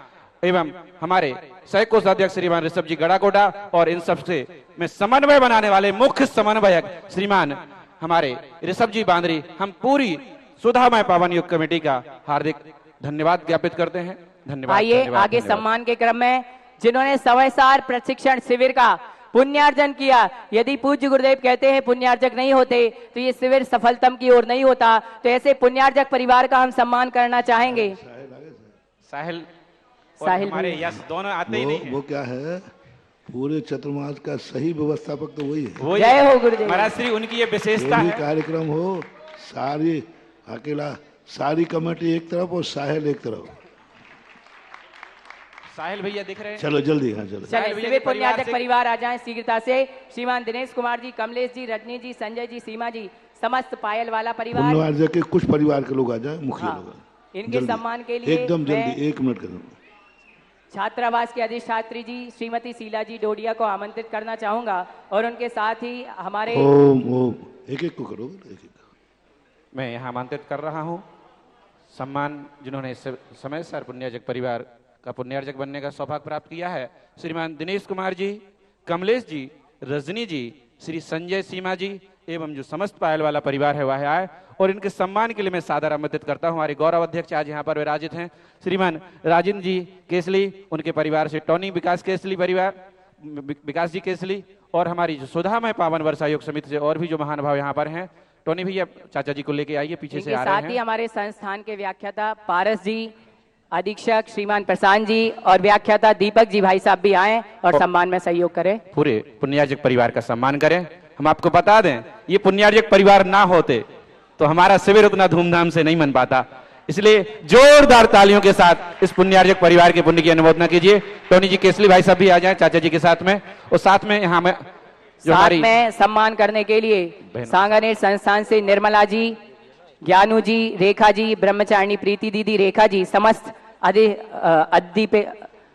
एवं हमारे सह कोषाध्यक्ष श्रीमान ऋषभ जी गड़ाकोटा, और इन सबसे में समन्वय बनाने वाले मुख्य समन्वयक श्रीमान हमारे ऋषभ जी बांदरी, हम पूरी सुधामय पावन योग कमेटी का हार्दिक धन्यवाद ज्ञापित करते हैं। धन्यवाद। आइए आगे सम्मान के क्रम में जिन्होंने समयसार प्रशिक्षण शिविर का पुण्यार्जन किया, यदि पूज्य गुरुदेव कहते हैं पुण्यार्जक नहीं होते तो ये शिविर सफलतम की ओर नहीं होता, तो ऐसे पुण्यार्जक परिवार का हम सम्मान करना चाहेंगे। साहिल साहिल हमारे यश दोनों आते ही नहीं है। वो क्या है, पूरे चतुर्मास का सही व्यवस्थापक तो वही है। वो जय हो गुरुदेव। महाराज श्री उनकी ये विशेषता कोई भी है। कार्यक्रम हो, सारी अकेला सारी कमेटी एक तरफ और साहिल एक तरफ। साहिल भैया दिख रहे हैं। चलो जल्दी, हाँ चलो। चलिए शिविर पुण्यार्जक परिवार आ जाएं शीघ्रता से। श्रीमान दिनेश कुमार जी, कमलेश जी, रजनी जी, संजय जी, सीमा जी, समस्त पायल वाला परिवार, पुण्यार्जक के कुछ परिवार के लोग आ जाए, मुखिया हाँ, लोग इनके जल्दी। सम्मान के लिए एकदम मैं जल्दी, 1 मिनट करूँ। छात्रावास के अधिष्ठात्री जी श्रीमती शीला जी डोडिया को आमंत्रित करना चाहूंगा, और उनके साथ ही हमारे ओम ओम एक एक को करोगे, एक एक। मैं यहाँ आमंत्रित कर रहा हूँ सम्मान जिन्होंने समय सर पुण्यार्जक परिवार का पुण्यार्जक बनने का सौभाग्य प्राप्त किया है, श्रीमान दिनेश कुमार जी, कमलेश जी, रजनी जी, श्री संजय, सीमा जी एवं जो समस्त पायल वाला परिवार है वह आए, और इनके सम्मान के लिए मैं सादर आमंत्रित करता हूं। हमारे गौरव अध्यक्ष आज यहाँ पर विराजित हैं श्रीमान राजेंद्र जी केसली, उनके परिवार से टोनी विकास केसली परिवार, विकास जी केसली, और हमारी जो सुधामय पावन वर्षा योग समिति से और भी जो महानुभाव यहाँ पर हैं। टोनी भैया चाचा जी को लेके आइए, पीछे से आ रहे हैं। साथ ही हमारे संस्थान के व्याख्याता पारस जी, अधीक्षक श्रीमान प्रशांत जी और व्याख्याता दीपक जी भाई साहब भी आए और सम्मान में सहयोग करें। पूरे पुण्यार्जक परिवार का सम्मान करें। हम आपको बता दें, ये पुण्यार्जक परिवार ना होते तो हमारा शिविर उतना धूमधाम से नहीं मन पाता, इसलिए जोरदार तालियों के साथ इस पुण्यार्जक परिवार के पुण्य की अनुमोदना कीजिए। टोनी जी केसली भाई साहब भी आ जाएं चाचा जी के साथ में, और साथ में यहाँ में जो साथ हमारी में सम्मान करने के लिए सांगानेर संस्थान से निर्मला जी, ज्ञानू जी, रेखा जी, ब्रह्मचारिणी प्रीति दीदी, रेखा जी, समस्त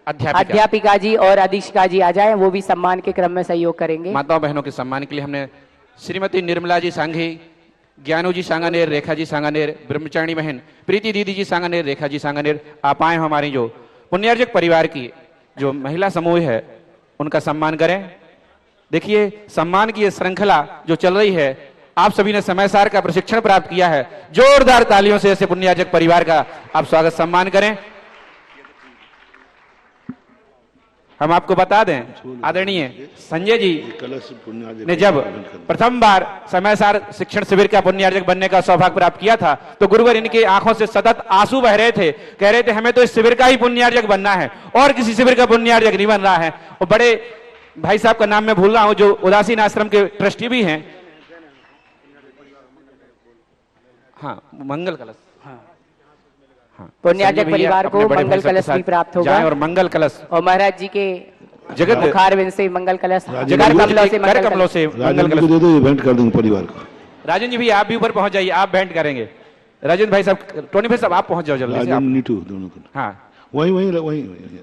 अध्यापिका जी और अधीक्षिका जी आ जाए, वो भी सम्मान के क्रम में सहयोग करेंगे। माताओं बहनों के सम्मान के लिए हमने श्रीमती निर्मला जी सांघी, ज्ञानू जी सांगानेर, रेखा जी सांगानेर, ब्रह्मचारिणी बहन प्रीति दीदी जी सांगानेर, रेखा जी सांगानेर आप आए। हमारी जो पुण्यार्जक परिवार की जो महिला समूह है उनका सम्मान करें। देखिए सम्मान की ये श्रृंखला जो चल रही है, आप सभी ने समयसार का प्रशिक्षण प्राप्त किया है, जोरदार तालियों से ऐसे पुण्यार्जक परिवार का आप स्वागत सम्मान करें। हम आपको बता दें आदरणीय संजय जी ने जब प्रथम बार समयसार शिक्षण शिविर का पुण्यार्जक बनने का सौभाग्य प्राप्त किया था तो गुरुवर इनके आंखों से सतत आंसू बह रहे थे, कह रहे थे हमें तो इस शिविर का ही पुण्यार्जक बनना है और किसी शिविर का पुण्यार्जक नहीं बन रहा है। और बड़े भाई साहब का नाम मैं भूल रहा हूं जो उदासीन आश्रम के ट्रस्टी भी हैं, हाँ मंगल कलश, पुण्यार्जक परिवार को मंगल कलश भी प्राप्त होगा और मंगल कलश और महाराज जी के जगत मुखारविंद से मंगल कलश, कर कमलों से मंगल कलश दे दो, भेंट कर दूंगा परिवार को। राजन जी भी आप भी ऊपर पहुंच जाइए, आप भेंट करेंगे। राजन भाई साहब, टोनी भाई साहब आप पहुंच जाओ जल्दी से। राजन नीटू दोनों को, हाँ वहीं वहीं वहीं।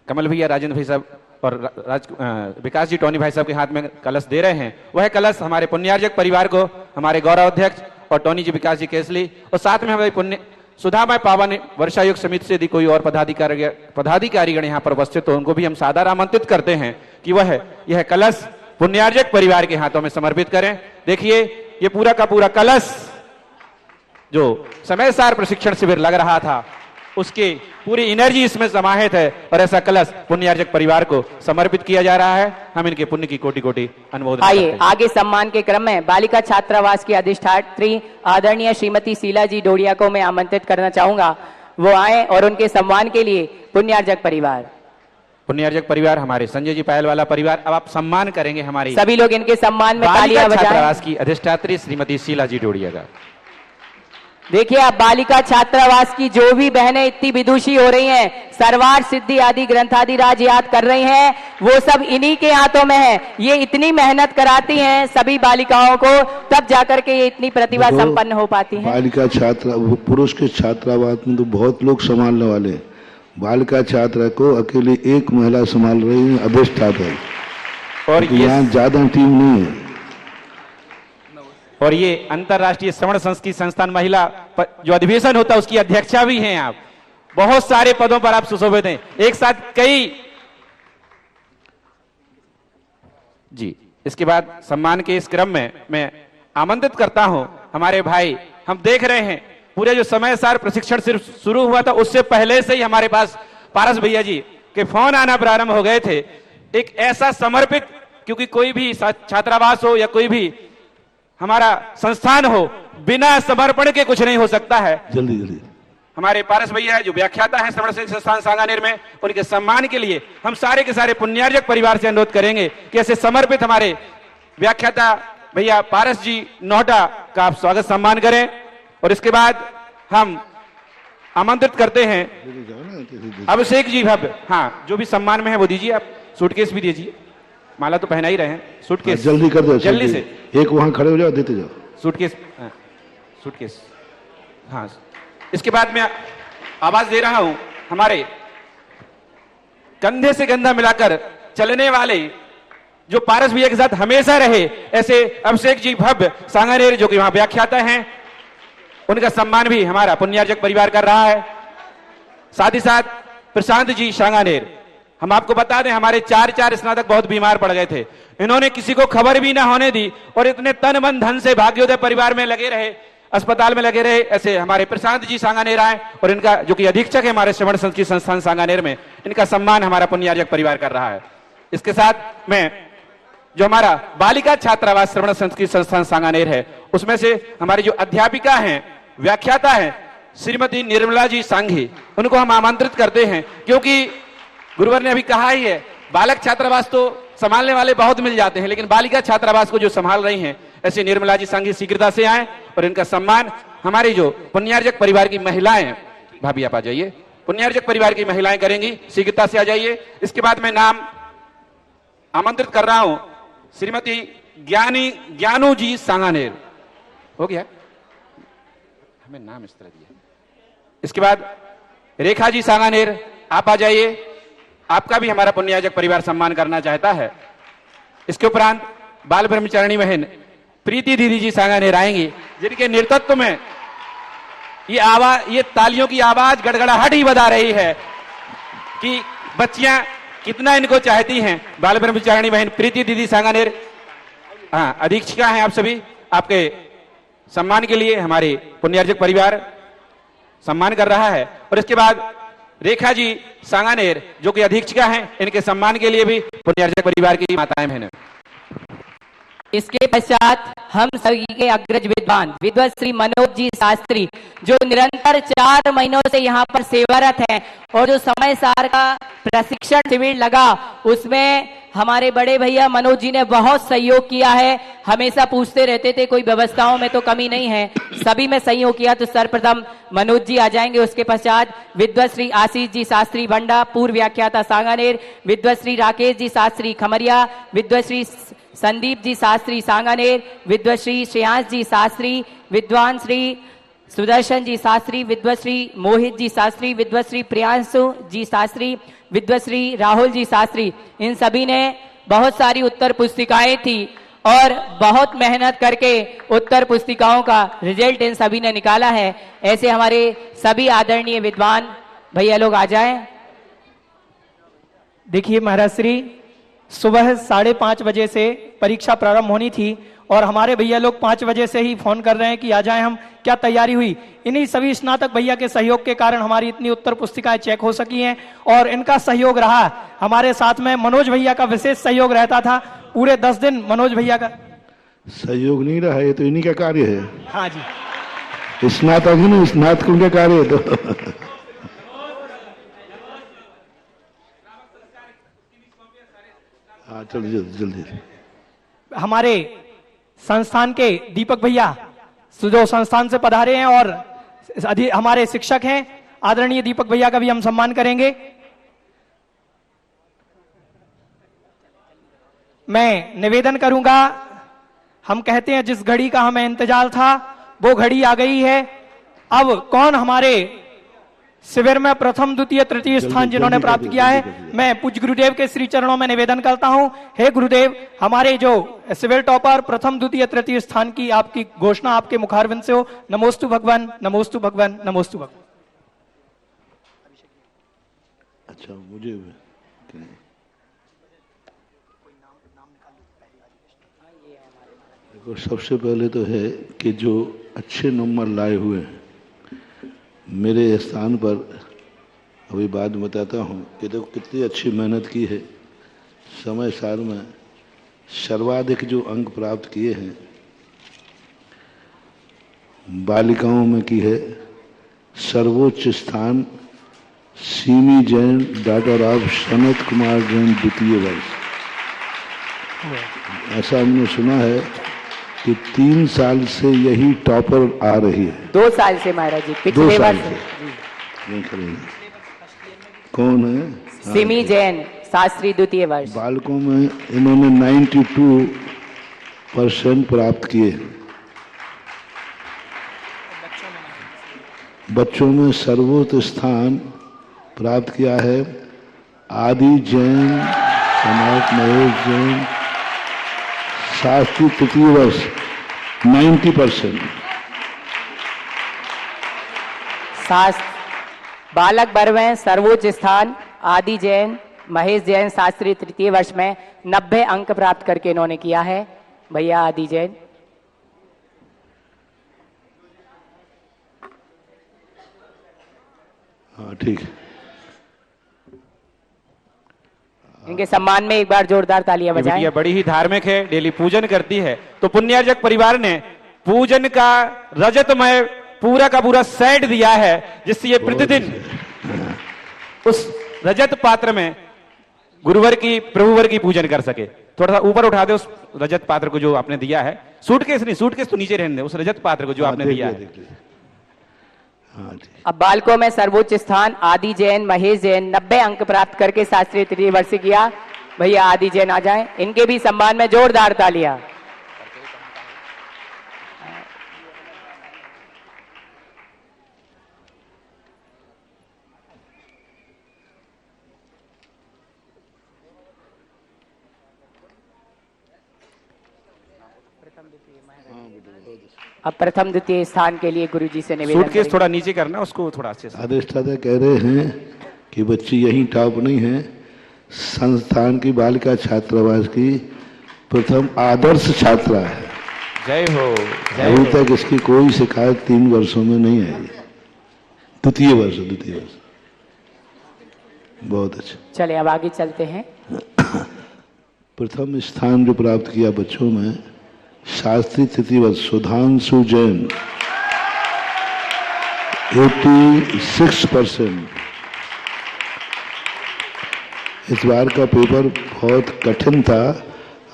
कमल भैया, राजेंद्र भाई साहब और विकास जी टोनी भाई साहब के हाथ में कलश दे रहे हैं, वह कलश हमारे पुण्यार्जक परिवार को हमारे गौरव अध्यक्ष और टोनी जी विकास जी केसली और साथ में हमारे पुण्य सुधामय पावन वर्षा योग समिति से यदि कोई और पदाधिकारीगण यहाँ पर उपस्थित हो, उनको भी हम सादर आमंत्रित करते हैं कि वह यह कलश पुण्यार्जक परिवार के हाथों में समर्पित करें। देखिए ये पूरा का पूरा कलश जो समय सार प्रशिक्षण शिविर लग रहा था उसकी पूरी एनर्जी इसमें समाहित है और ऐसा कलश पुण्यार्जक परिवार को समर्पित किया जा रहा है। हम इनके पुण्य की कोटि कोटि अनुमोदन करते आइए हैं। आगे सम्मान के क्रम में बालिका छात्रावास की अधिष्ठात्री आदरणीय श्रीमती शीला जी डोडिया को मैं आमंत्रित करना चाहूंगा, वो आए और उनके सम्मान के लिए पुण्यार्जक परिवार हमारे संजय जी पायल वाला परिवार, अब आप सम्मान करेंगे हमारी सभी लोग इनके सम्मान में तालियां बजाएं। छात्रावास की अधिष्ठात्री श्रीमती शीला जी डोडिया का देखिए आप बालिका छात्रावास की जो भी बहनें इतनी विदुषी हो रही हैं, सर्वार्थ सिद्धि आदि ग्रंथादि राज याद कर रही हैं, वो सब इन्हीं के हाथों में है। ये इतनी मेहनत कराती हैं सभी बालिकाओं को, तब जाकर के ये इतनी प्रतिभा संपन्न हो पाती हैं। बालिका छात्रा पुरुष के छात्रावास में तो बहुत लोग संभालने वाले, बालिका छात्रा को अकेले एक महिला संभाल रही है अधिष्ठाता, और यहाँ ज्यादा टीम नहीं है। और ये अंतरराष्ट्रीय श्रवण संस्कृति संस्थान महिला जो अधिवेशन होता है उसकी अध्यक्षा भी हैं आप। बहुत सारे पदों पर आप सुशोभित हैं, एक साथ कई। जी इसके बाद सम्मान के इस क्रम में मैं आमंत्रित करता हूं हमारे भाई, हम देख रहे हैं पूरे जो समय सार प्रशिक्षण सिर्फ शुरू हुआ था उससे पहले से ही हमारे पास पारस भैया जी के फोन आना प्रारंभ हो गए थे। एक ऐसा समर्पित, क्योंकि कोई भी छात्रावास हो या कोई भी हमारा संस्थान हो, बिना समर्पण के कुछ नहीं हो सकता है। जल्दी जल्दी हमारे पारस भैया जो व्याख्याता हैं श्रवण संस्थान सांगानेर में, उनके सम्मान के लिए हम सारे के सारे पुण्यार्जक परिवार से अनुरोध करेंगे कि ऐसे समर्पित हमारे व्याख्याता भैया पारस जी नोहटा का आप स्वागत सम्मान करें। और इसके बाद हम आमंत्रित करते हैं अभिषेक जी भव्य, हाँ जो भी सम्मान में है वो दीजिए, आप सूटकेस भी दीजिए, माला तो पहना ही रहे हैं, सूटकेस जल्दी कर दो, जल्दी से एक वहां खड़े हो जाओ, देते जाओ सूटकेस, सूटकेस। हाँ इसके बाद मैं आवाज दे रहा हूं हमारे कंधे से कंधा मिलाकर चलने वाले जो पारस भैया के साथ हमेशा रहे, ऐसे अभिषेक जी भव्य सांगानेर जो कि वहां व्याख्याता हैं, उनका सम्मान भी हमारा पुण्यार्जक परिवार कर रहा है। साथ ही साथ प्रशांत जी सांगानेर, हम आपको बता दें हमारे 4 स्नातक बहुत बीमार पड़ गए थे, इन्होंने किसी को खबर भी ना होने दी और इतने तन मन धन से भाग्योदय परिवार में लगे रहे, अस्पताल में लगे रहे। ऐसे हमारे प्रशांत जी सांगानेर आए और इनका जो कि अधीक्षक है हमारे श्रवण संस्कृति संस्थान सांगानेर में, इनका सम्मान हमारा पुण्यार्जक परिवार कर रहा है। इसके साथ में जो हमारा बालिका छात्रावास श्रवण संस्कृति संस्थान सांगानेर है, उसमें से हमारी जो अध्यापिका हैं, व्याख्याता है श्रीमती निर्मला जी सांघी, उनको हम आमंत्रित करते हैं, क्योंकि गुरुवर ने अभी कहा ही है बालक छात्रावास तो संभालने वाले बहुत मिल जाते हैं, लेकिन बालिका छात्रावास को जो संभाल रही हैं ऐसे निर्मला जी सांघी शीघ्रता से आए और इनका सम्मान हमारी जो पुण्यार्जक परिवार की महिलाएं, भाभी आप आ जाइए, पुण्यार्जक परिवार की महिलाएं करेंगी, शीघ्रता से आ जाइए। इसके बाद मैं नाम आमंत्रित कर रहा हूं श्रीमती ज्ञानू जी सांगानेर, हो गया हमें नाम इस तरह दिया। इसके बाद रेखा जी सांगानेर, आप आ जाइए, आपका भी हमारा पुण्यार्जक परिवार सम्मान करना चाहता है। इसके उपरांत बाल ब्रह्मचारिणी बहन प्रीति दीदी जी सांगानेर आएंगी, जिनके नेतृत्व में ये आवाज, ये तालियों की आवाज गड़गड़ाहट ही बता रही है कि बच्चियां कितना इनको चाहती हैं। बाल ब्रह्मचारिणी बहन प्रीति दीदी सांगानेर, हाँ अधीक्षिका हैं आप सभी, आपके सम्मान के लिए हमारे पुण्यार्जक परिवार सम्मान कर रहा है। और इसके बाद रेखा जी सांगानेर जो कि अधीक्षिका हैं, इनके सम्मान के लिए भी पुण्यार्जक परिवार की माताएं बहनें। इसके पश्चात हम सभी के अग्रज विद्वान विद्वत श्री मनोज जी शास्त्री, जो निरंतर 4 महीनों से यहाँ पर सेवारत हैं और जो समय सार का प्रशिक्षण शिविर लगा उसमें हमारे बड़े भैया मनोज जी ने बहुत सहयोग किया है, हमेशा पूछते रहते थे कोई व्यवस्थाओं में तो कमी नहीं है, सभी में सहयोग किया। तो सर्वप्रथम मनोज जी आ जाएंगे, उसके पश्चात विद्वत श्री आशीष जी शास्त्री भंडा पूर्व व्याख्याता सांगानेर, विद्वत श्री राकेश जी शास्त्री खमरिया, विद्वत श्री संदीप जी शास्त्री सांगानेर, विद्वत श्री श्रेयांश जी शास्त्री, विद्वान श्री सुदर्शन जी शास्त्री, विद्वश्री मोहित जी शास्त्री, विद्वश्री प्रियांशु जी शास्त्री, विद्वश्री राहुल जी शास्त्री, इन सभी ने बहुत सारी उत्तर पुस्तिकाएं थी और बहुत मेहनत करके उत्तर पुस्तिकाओं का रिजल्ट इन सभी ने निकाला है। ऐसे हमारे सभी आदरणीय विद्वान भैया लोग आ जाएं। देखिए महाराज श्री, सुबह 5:30 बजे से परीक्षा प्रारंभ होनी थी और हमारे भैया लोग 5 बजे से ही फोन कर रहे हैं कि आ जाएं हम। क्या तैयारी हुई? इन्हीं सभी स्नातक भैया के सहयोग के कारण हमारी इतनी उत्तर पुस्तिकाएं चेक हो सकी हैं और इनका सहयोग रहा। हमारे साथ में मनोज भैया का विशेष सहयोग रहता था। पूरे 10 दिन मनोज भैया का सहयोग नहीं रहा, ये तो इन्हीं का कार्य है। हाँ जी, स्नातक है ना, स्नातकों का कार्य है। तो हाँ चलो जल्दी। हमारे संस्थान के दीपक भैया जो संस्थान से पधारे हैं और हमारे शिक्षक हैं, आदरणीय दीपक भैया का भी हम सम्मान करेंगे। मैं निवेदन करूंगा, हम कहते हैं जिस घड़ी का हमें इंतजार था वो घड़ी आ गई है। अब कौन हमारे शिविर में प्रथम द्वितीय तृतीय स्थान जिन्होंने प्राप्त किया है, मैं पूज्य गुरुदेव के श्री चरणों में निवेदन करता हूं, हे गुरुदेव, हमारे जो शिविर टॉपर प्रथम द्वितीय तृतीय स्थान की आपकी घोषणा आपके मुखारविंद से हो। नमोस्तु भगवान, नमोस्तु भगवान, नमोस्तु भगवान। अच्छा, मुझे देखो, सबसे पहले तो है कि जो अच्छे नंबर लाए हुए हैं मेरे स्थान पर, अभी बाद में बताता हूँ कि देखो कितनी अच्छी मेहनत की है। समय साल में सर्वाधिक जो अंक प्राप्त किए हैं बालिकाओं में की है। सर्वोच्च स्थान सीमी जैन, डॉक्टर ऑफ सनत कुमार जैन, द्वितीय वर्ष। ऐसा हमने सुना है कि 3 साल से यही टॉपर आ रही है। 2 साल से महाराज जी, पिछले वर्ष कौन है? सिमी जैन शास्त्री, द्वितीय वर्ष। बालकों में इन्होंने 92% प्राप्त किए। बच्चों में सर्वोच्च स्थान प्राप्त किया है आदि जैन, कनक महेश जैन, शास्त्री, तृतीय वर्ष, 90%। बालक वर्ग में सर्वोच्च स्थान आदि जैन, महेश जैन शास्त्री तृतीय वर्ष में 90 अंक प्राप्त करके इन्होंने किया है। भैया आदि जैन, हाँ ठीक है। इनके सम्मान में एक बार जोरदार तालियां बजाएं। बिटिया बड़ी ही धार्मिक है, डेली पूजन करती है, तो पुण्यार्जक परिवार ने पूजन का रजतमय पूरा का पूरा सेट दिया है, जिससे ये प्रतिदिन उस रजत पात्र में गुरुवर की, प्रभुवर की पूजन कर सके। थोड़ा सा ऊपर उठा दे उस रजत पात्र को जो आपने दिया है। सूटकेस नहीं, सूटकेस तो नीचे रहने दे, उस रजत पात्र को जो आपने दिया है। अब बालकों में सर्वोच्च स्थान आदि जैन, महेश जैन 90 अंक प्राप्त करके शास्त्री तृतीय वर्ष किया। भैया आदि जैन आ जाएं, इनके भी सम्मान में जोरदार तालियां। अब प्रथम द्वितीय स्थान के लिए गुरुजी से निवेदन। सूटकेस थोड़ा नीचे करना, उसको थोड़ा अच्छे से। अधिष्ठाता कह रहे हैं कि बच्ची यही टॉप नहीं है, संस्थान की बालिका छात्रावास की प्रथम आदर्श छात्रा है। जय हो। अभी तक इसकी कोई शिकायत 3 वर्षों में नहीं आई। द्वितीय वर्ष बहुत अच्छा। चले अब आगे चलते हैं। प्रथम स्थान जो प्राप्त किया बच्चों में शास्त्री तृतीय वर्ष सुधांशु जैन 86%। इस बार का पेपर बहुत कठिन था,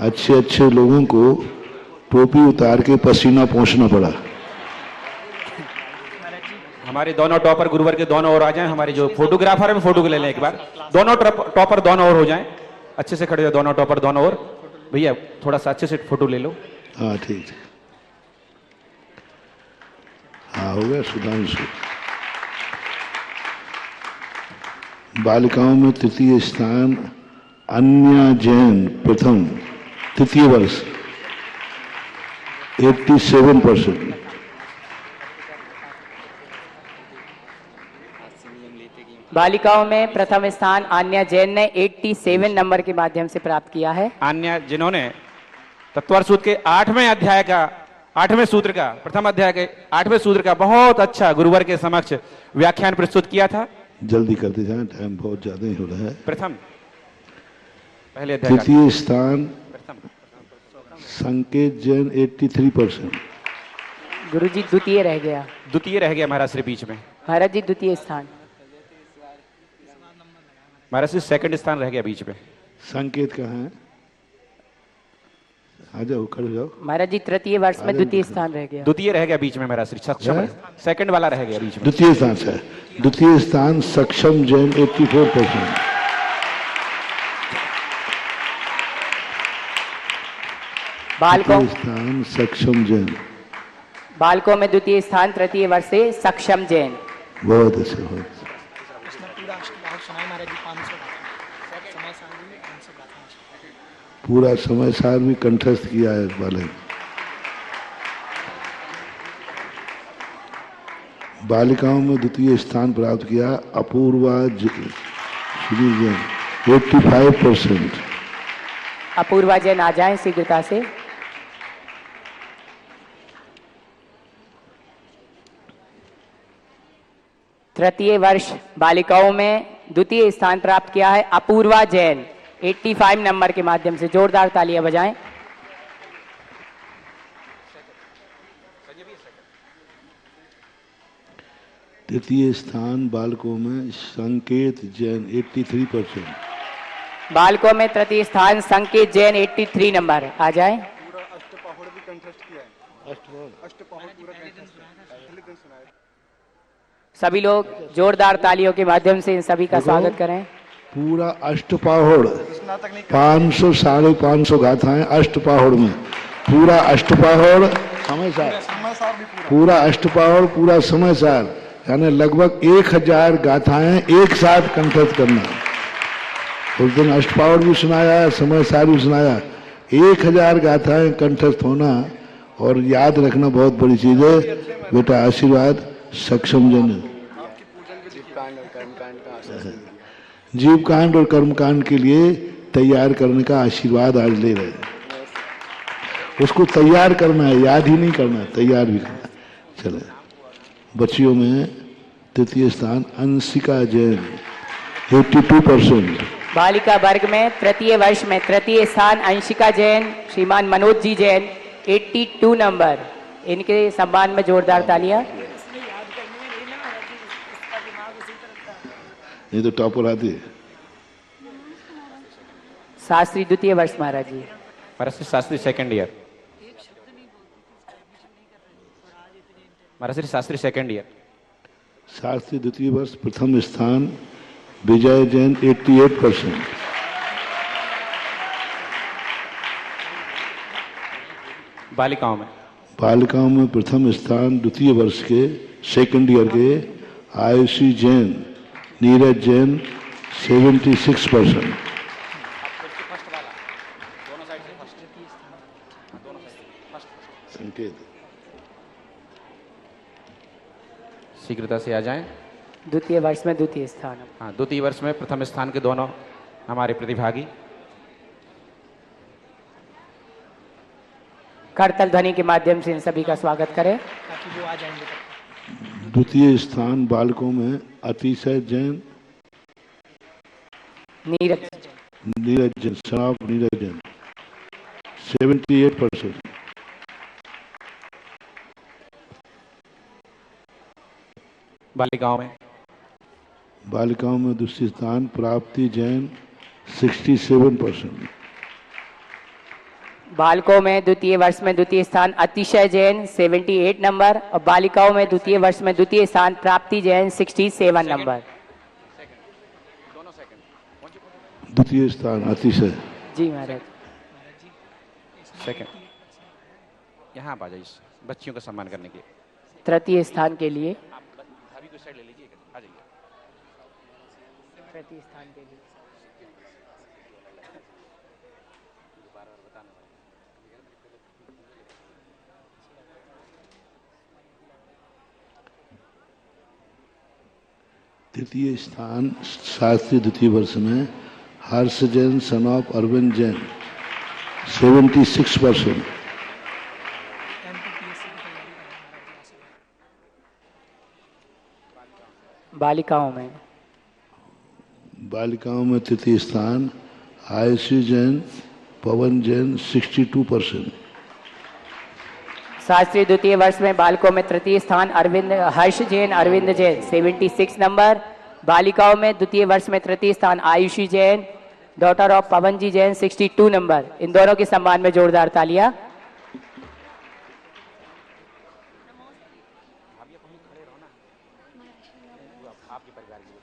अच्छे लोगों को टोपी उतार के पसीना पोंछना पड़ा। हमारे दोनों टॉपर गुरुवर के दोनों ओर आ जाएं। हमारे जो फोटोग्राफर है वो फोटो ले लें एक बार। दोनों टॉपर दोनों ओर हो जाएं, अच्छे से खड़े हो दोनों टॉपर दोनों ओर। भैया थोड़ा सा अच्छे से फोटो ले लो। हाँ ठीक है। हाँ हो गया सुधांशु। बालिकाओं में तृतीय स्थान अन्या जैन प्रथम, तृतीय वर्ष 87%। बालिकाओं में प्रथम स्थान आन्या जैन ने 87 नंबर के माध्यम से प्राप्त किया है। आन्या जिन्होंने तत्वर सूत्र के 8वें अध्याय का 8वें सूत्र का प्रथम अध्याय के 8वें सूत्र का बहुत अच्छा गुरुवर के समक्ष व्याख्यान प्रस्तुत किया था। जल्दी करते जाएं, टाइम बहुत ज्यादा ही हो रहा है। प्रथम पहले अध्याय तृतीय स्थान संकेत जैन 83%। गुरुजी द्वितीय रह गया। द्वितीय रह गया महाराज श्री बीच में। महाराज जी द्वितीय स्थान। महाराज श्री सेकंड स्थान रह गया बीच में। संकेत कहाँ है? आ जाओ, खड़े हो जाओ। महाराज जी तृतीय वर्ष में द्वितीय स्थान रह गया। द्वितीय रह गया बीच में महाराज श्री। सक्षम सेकंड वाला रह गया बीच में। द्वितीय स्थान से द्वितीय स्थान सक्षम जैन 84%। बालकों स्थान सक्षम जैन। बालकों में द्वितीय स्थान तृतीय वर्ष से सक्षम जैन। बहुत अच्छे, बहुत पूरा समय सार भी कंठस्थ किया है बालक। बालिकाओं में द्वितीय स्थान प्राप्त किया अपूर्वा श्री जैन 85%। अपूर्वा जैन आ जाएं शीघ्रता से। तृतीय वर्ष बालिकाओं में द्वितीय स्थान प्राप्त किया है अपूर्वा जैन 85 नंबर के माध्यम से। जोरदार तालियां बजाएं। तृतीय स्थान बालकों में संकेत जैन 83%। बालकों में तृतीय स्थान संकेत जैन 83 नंबर आ जाएं। सभी लोग जोरदार तालियों के माध्यम से इन सभी का स्वागत करें। पूरा अष्टपाहुड़ 500 550 गाथाएं अष्टपाहुड़ में। पूरा अष्टपाहुड़ समय सार, पूरा अष्टपाहुड़ पूरा समय सार, यानी लगभग 1000 गाथाएं एक साथ कंठस्थ करना। उस दिन अष्टपाहुड़ भी सुनाया, समय सार भी सुनाया। 1000 गाथाएं कंठस्थ होना और याद रखना बहुत बड़ी चीज है बेटा। आशीर्वाद सक्षम जन। जीव कांड और कर्म कांड के लिए तैयार करने का आशीर्वाद आज ले रहे हैं। उसको तैयार करना है, याद ही नहीं करना, तैयार भी करना। चले बच्चियों में तृतीय स्थान अंशिका जैन 82%। बालिका वर्ग में तृतीय वर्ष में तृतीय स्थान अंशिका जैन श्रीमान मनोज जी जैन 82 नंबर। इनके सम्मान में जोरदार तालियां। ये तो टॉपर आती है। शास्त्री द्वितीय वर्ष महाराज जी। महाराज श्री शास्त्री सेकंड ईयर। महाराज श्री शास्त्री सेकंड ईयर। शास्त्री द्वितीय वर्ष प्रथम स्थान विजय जैन 88%। बालिकाओं में प्रथम स्थान द्वितीय वर्ष के सेकंड ईयर के आयुषी जैन नीरज जैन 76%। संकेत शीघ्रता से आ जाएं। द्वितीय वर्ष में द्वितीय स्थान। हाँ, द्वितीय वर्ष में प्रथम स्थान के दोनों हमारे प्रतिभागी। करतल ध्वनि के माध्यम से इन सभी का स्वागत करें। द्वितीय स्थान बालकों में अतिशय जैन नीरज जैन शराब नीरज जैन 78%। बालिकाओं में दूसरी स्थान प्राप्ति जैन 67%। बालकों में द्वितीय वर्ष में द्वितीय स्थान अतिशय जैन 78 नंबर और बालिकाओं में द्वितीय वर्ष में द्वितीय स्थान प्राप्ति जैन 67 नंबर। द्वितीय स्थान अतिशय जी महाराज। सेकंड यहाँ आ जाइए बच्चियों का सम्मान करने के लिए। तृतीय स्थान के लिए। तृतीय स्थान के लिए तृतीय स्थान शास्त्री द्वितीय वर्ष में हर्ष जैन सन ऑफ अरविंद जैन 76%। बालिकाओं में तृतीय स्थान आयुषी जैन पवन जैन 62%। शास्त्री द्वितीय वर्ष में बालकों में तृतीय स्थान हर्ष जैन अरविंद जैन 76 नंबर। बालिकाओं में द्वितीय वर्ष में तृतीय स्थान Ayushi Jain daughter of Pawan ji Jain 62 number. इन दोनों के सम्मान में जोरदार तालियां।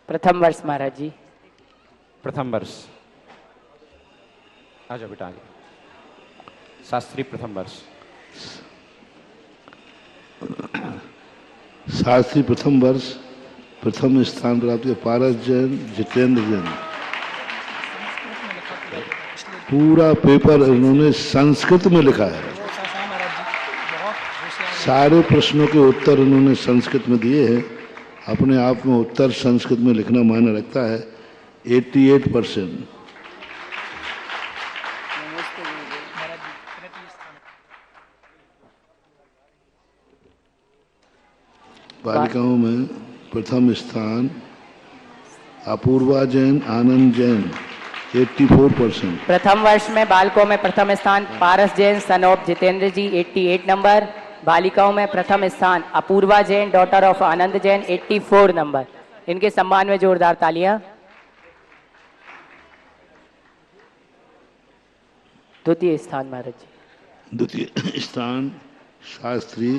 प्रथम वर्ष महाराज जी। प्रथम वर्ष आ जाओ बेटा आगे। शास्त्री प्रथम वर्ष। शास्त्री प्रथम वर्ष प्रथम स्थान प्राप्त किया पारस जैन जितेंद्र जैन। पूरा पेपर इन्होंने संस्कृत में लिखा है। सारे प्रश्नों के उत्तर इन्होंने संस्कृत में दिए हैं। अपने आप में उत्तर संस्कृत में लिखना मायने रखता है। 88%। बालिकाओं में प्रथम स्थान अपूर्वा जैन आनंद जैन 84%। प्रथम वर्ष में बालकों में प्रथम स्थान Paras Jain son of Jitendra ji 88 number. बालिकाओं में प्रथम स्थान Apurva Jain daughter of Anand Jain 84 number. इनके सम्मान में जोरदार तालियां। द्वितीय स्थान महाराज जी। द्वितीय स्थान शास्त्री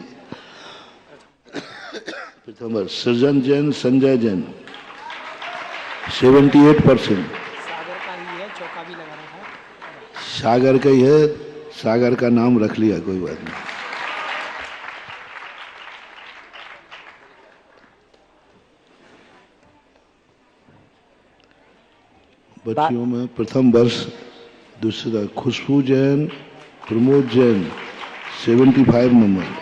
प्रथम वर्ष सृजन जैन संजय जैन 78%। सागर का ही है, सागर का नाम रख लिया, कोई बात नहीं। बच्चियों में प्रथम वर्ष दूसरा खुशबू जैन प्रमोद जैन 75 नंबर।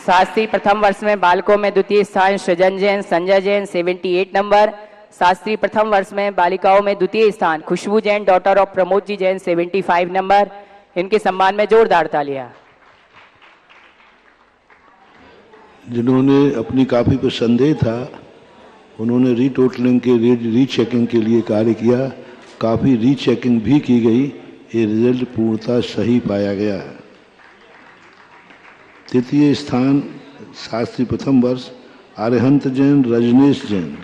शास्त्री प्रथम वर्ष में बालकों में द्वितीय स्थान सृजन जैन संजय जैन 78 नंबर। शास्त्री प्रथम वर्ष में बालिकाओं में द्वितीय स्थान Khushboo Jain daughter of Pramod ji Jain 75 number. इनके सम्मान में जोरदार तालियां। जिन्होंने अपनी कॉपी पर संदेह था उन्होंने रीटोटलिंग के रीचेकिंग के लिए कार्य किया। काफ़ी रीचेकिंग भी की गई। ये रिजल्ट पूर्णतः सही पाया गया है। तृतीय स्थान शास्त्री प्रथम वर्ष अरिहंत जैन रजनीश जैन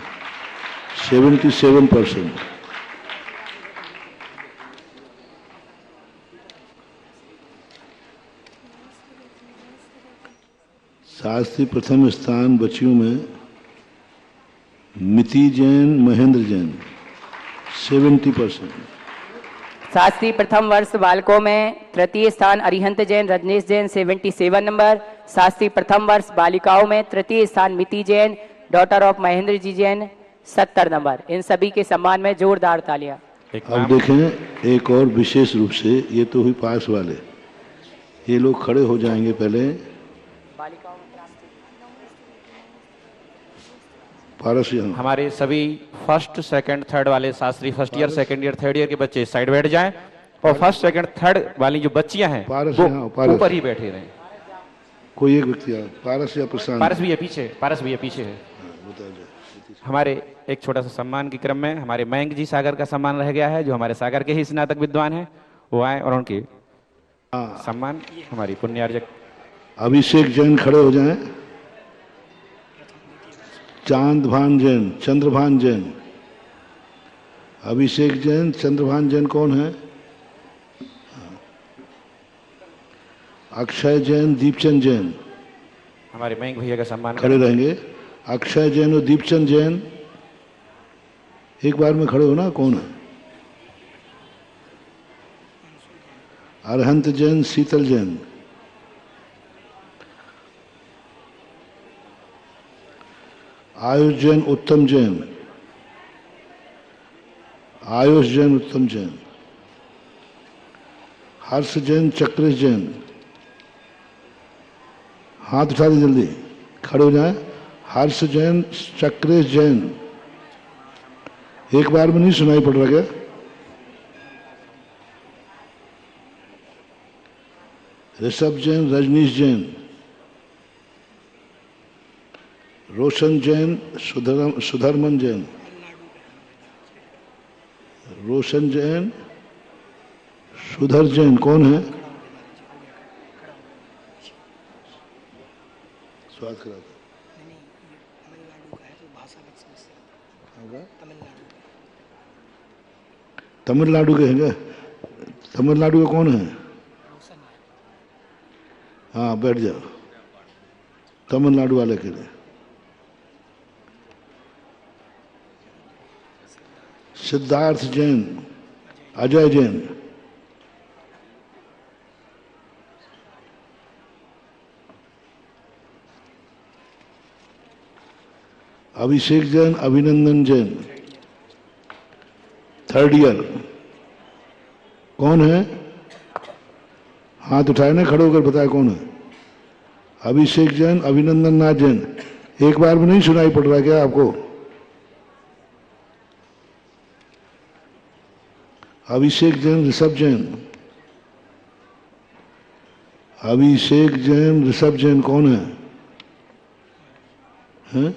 77%। शास्त्री प्रथम स्थान बच्चियों में मिति जैन महेंद्र जैन 70%। शास्त्री प्रथम वर्ष बालकों में तृतीय स्थान अरिहंत जैन रजनीश जैन 77 नंबर। शास्त्री प्रथम वर्ष बालिकाओं में तृतीय स्थान Miti Jain daughter of Mahendra ji Jain 70 number. इन सभी के सम्मान में जोरदार तालियां। अब देखें एक और विशेष रूप से, ये तो हुई पास वाले, ये लोग खड़े हो जाएंगे पहले। पारस यहाँ हमारे सभी फर्स्ट सेकंड थर्ड वाले Shastri first year second year third year के बच्चे साइड बैठ जाएं और फर्स्ट सेकंड थर्ड वाली जो बच्चियां हैं वो ऊपर ही बैठे रहें। कोई एक व्यक्ति पारस या प्रशांत। पारस भी है पीछे, पारस भी है पीछे है। हमारे एक छोटा सा सम्मान के क्रम में हमारे मयंक जी सागर का सम्मान रह गया है, जो हमारे सागर के ही स्नातक विद्वान हैं, वो आए और उनके सम्मान हमारी पुण्यार्जक अभिषेक जैन खड़े हो जाएं। चांदभान जैन चंद्रभान जैन। अभिषेक जैन चंद्रभान जैन कौन है? अक्षय जैन दीपचंद जैन हमारे मयंक भैया का सम्मान खड़े रहेंगे। अक्षय जैन और दीपचंद जैन एक बार में खड़े हो ना। कौन है? अरहंत जैन शीतल जैन। आयुष जैन, उत्तम जैन, आयुष जैन, उत्तम जैन, हर्ष जैन, चक्रेश जैन। हाथ उठा दे, जल्दी खड़े हो जाए। हर्ष जैन, चक्रेश जैन। एक बार में नहीं सुनाई पड़ रहा क्या? ऋषभ जैन, रजनीश जैन, रोशन जैन, सुधर्मन जैन, रोशन जैन, सुधर जैन। कौन है? स्वाद करा था। तमिलनाडु के हैं क्या? तमिलनाडु का कौन है? हाँ, बैठ जाओ। तमिलनाडु वाले के लिए सिद्धार्थ जैन, अजय जैन, अभिषेक जैन, अभिनंदन जैन, थर्ड ईयर। कौन है? हाथ उठाए ना, खड़े होकर बताए कौन है? अभिषेक जैन, अभिनंदन नाथ जैन। एक बार में नहीं सुनाई पड़ रहा क्या आपको? अभिषेक जैन, ऋषभ जैन, अभिषेक जैन, ऋषभ जैन। कौन है? हैं?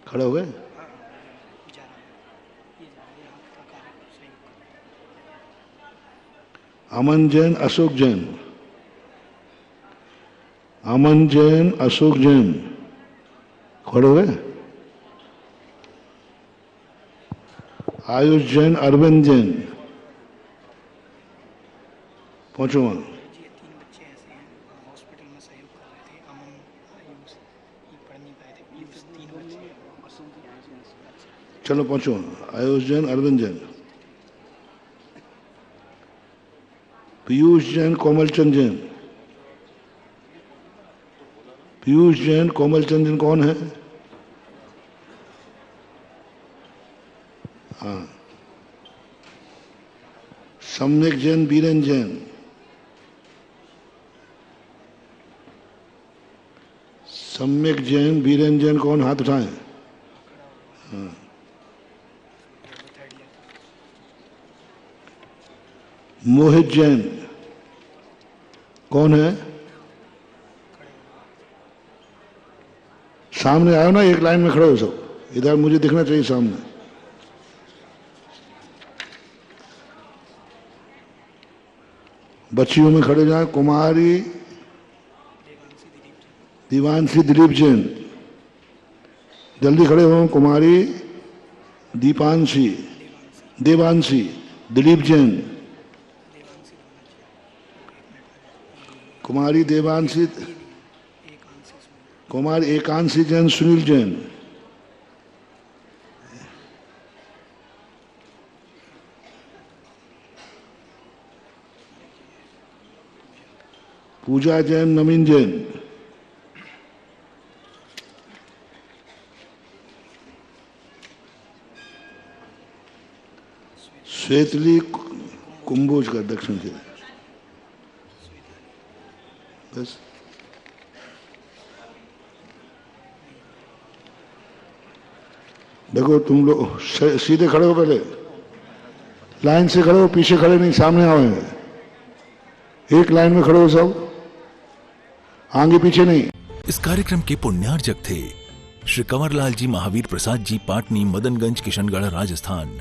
खड़े हो गए? अमन जैन, अशोक जैन, अमन जैन, अशोक जैन। खड़े हो गए? आयुष जैन, अरविंद जैन। पहुंचो वहां। चलो पहुंचो। आयुष जैन, अरविंद जैन, पीयूष जैन, कोमलचंद जैन, पीयूष जैन, कोमलचंद जैन। कौन है? हाँ, सम्यक जैन, बीरेन जैन, सम्यक जैन, बीरेन जैन। कौन? हाथ उठाएं। हाँ, मोहित जैन। कौन है? सामने आयो ना, एक लाइन में खड़े हो सब। इधर मुझे दिखना चाहिए सामने। बच्चियों में खड़े जाए। कुमारी दीवांशी दिलीप जैन। जल्दी खड़े हो। कुमारी दीपांशी, देवांशी दिलीप जैन, कुमारी देवांशी, कुमार एकांशी जैन, सुनील जैन, पूजा जैन, नवीन जैन, श्वेतली कुंभोज का दक्षिण के। बस देखो, तुम लोग सीधे खड़े हो, पहले लाइन से खड़े हो, पीछे खड़े नहीं, सामने आओ। एक लाइन में खड़े हो सब, आगे पीछे नहीं। इस कार्यक्रम के पुण्यार्जक थे श्री कंवरलाल जी महावीर प्रसाद जी, पाटनी, मदनगंज, किशनगढ़, राजस्थान।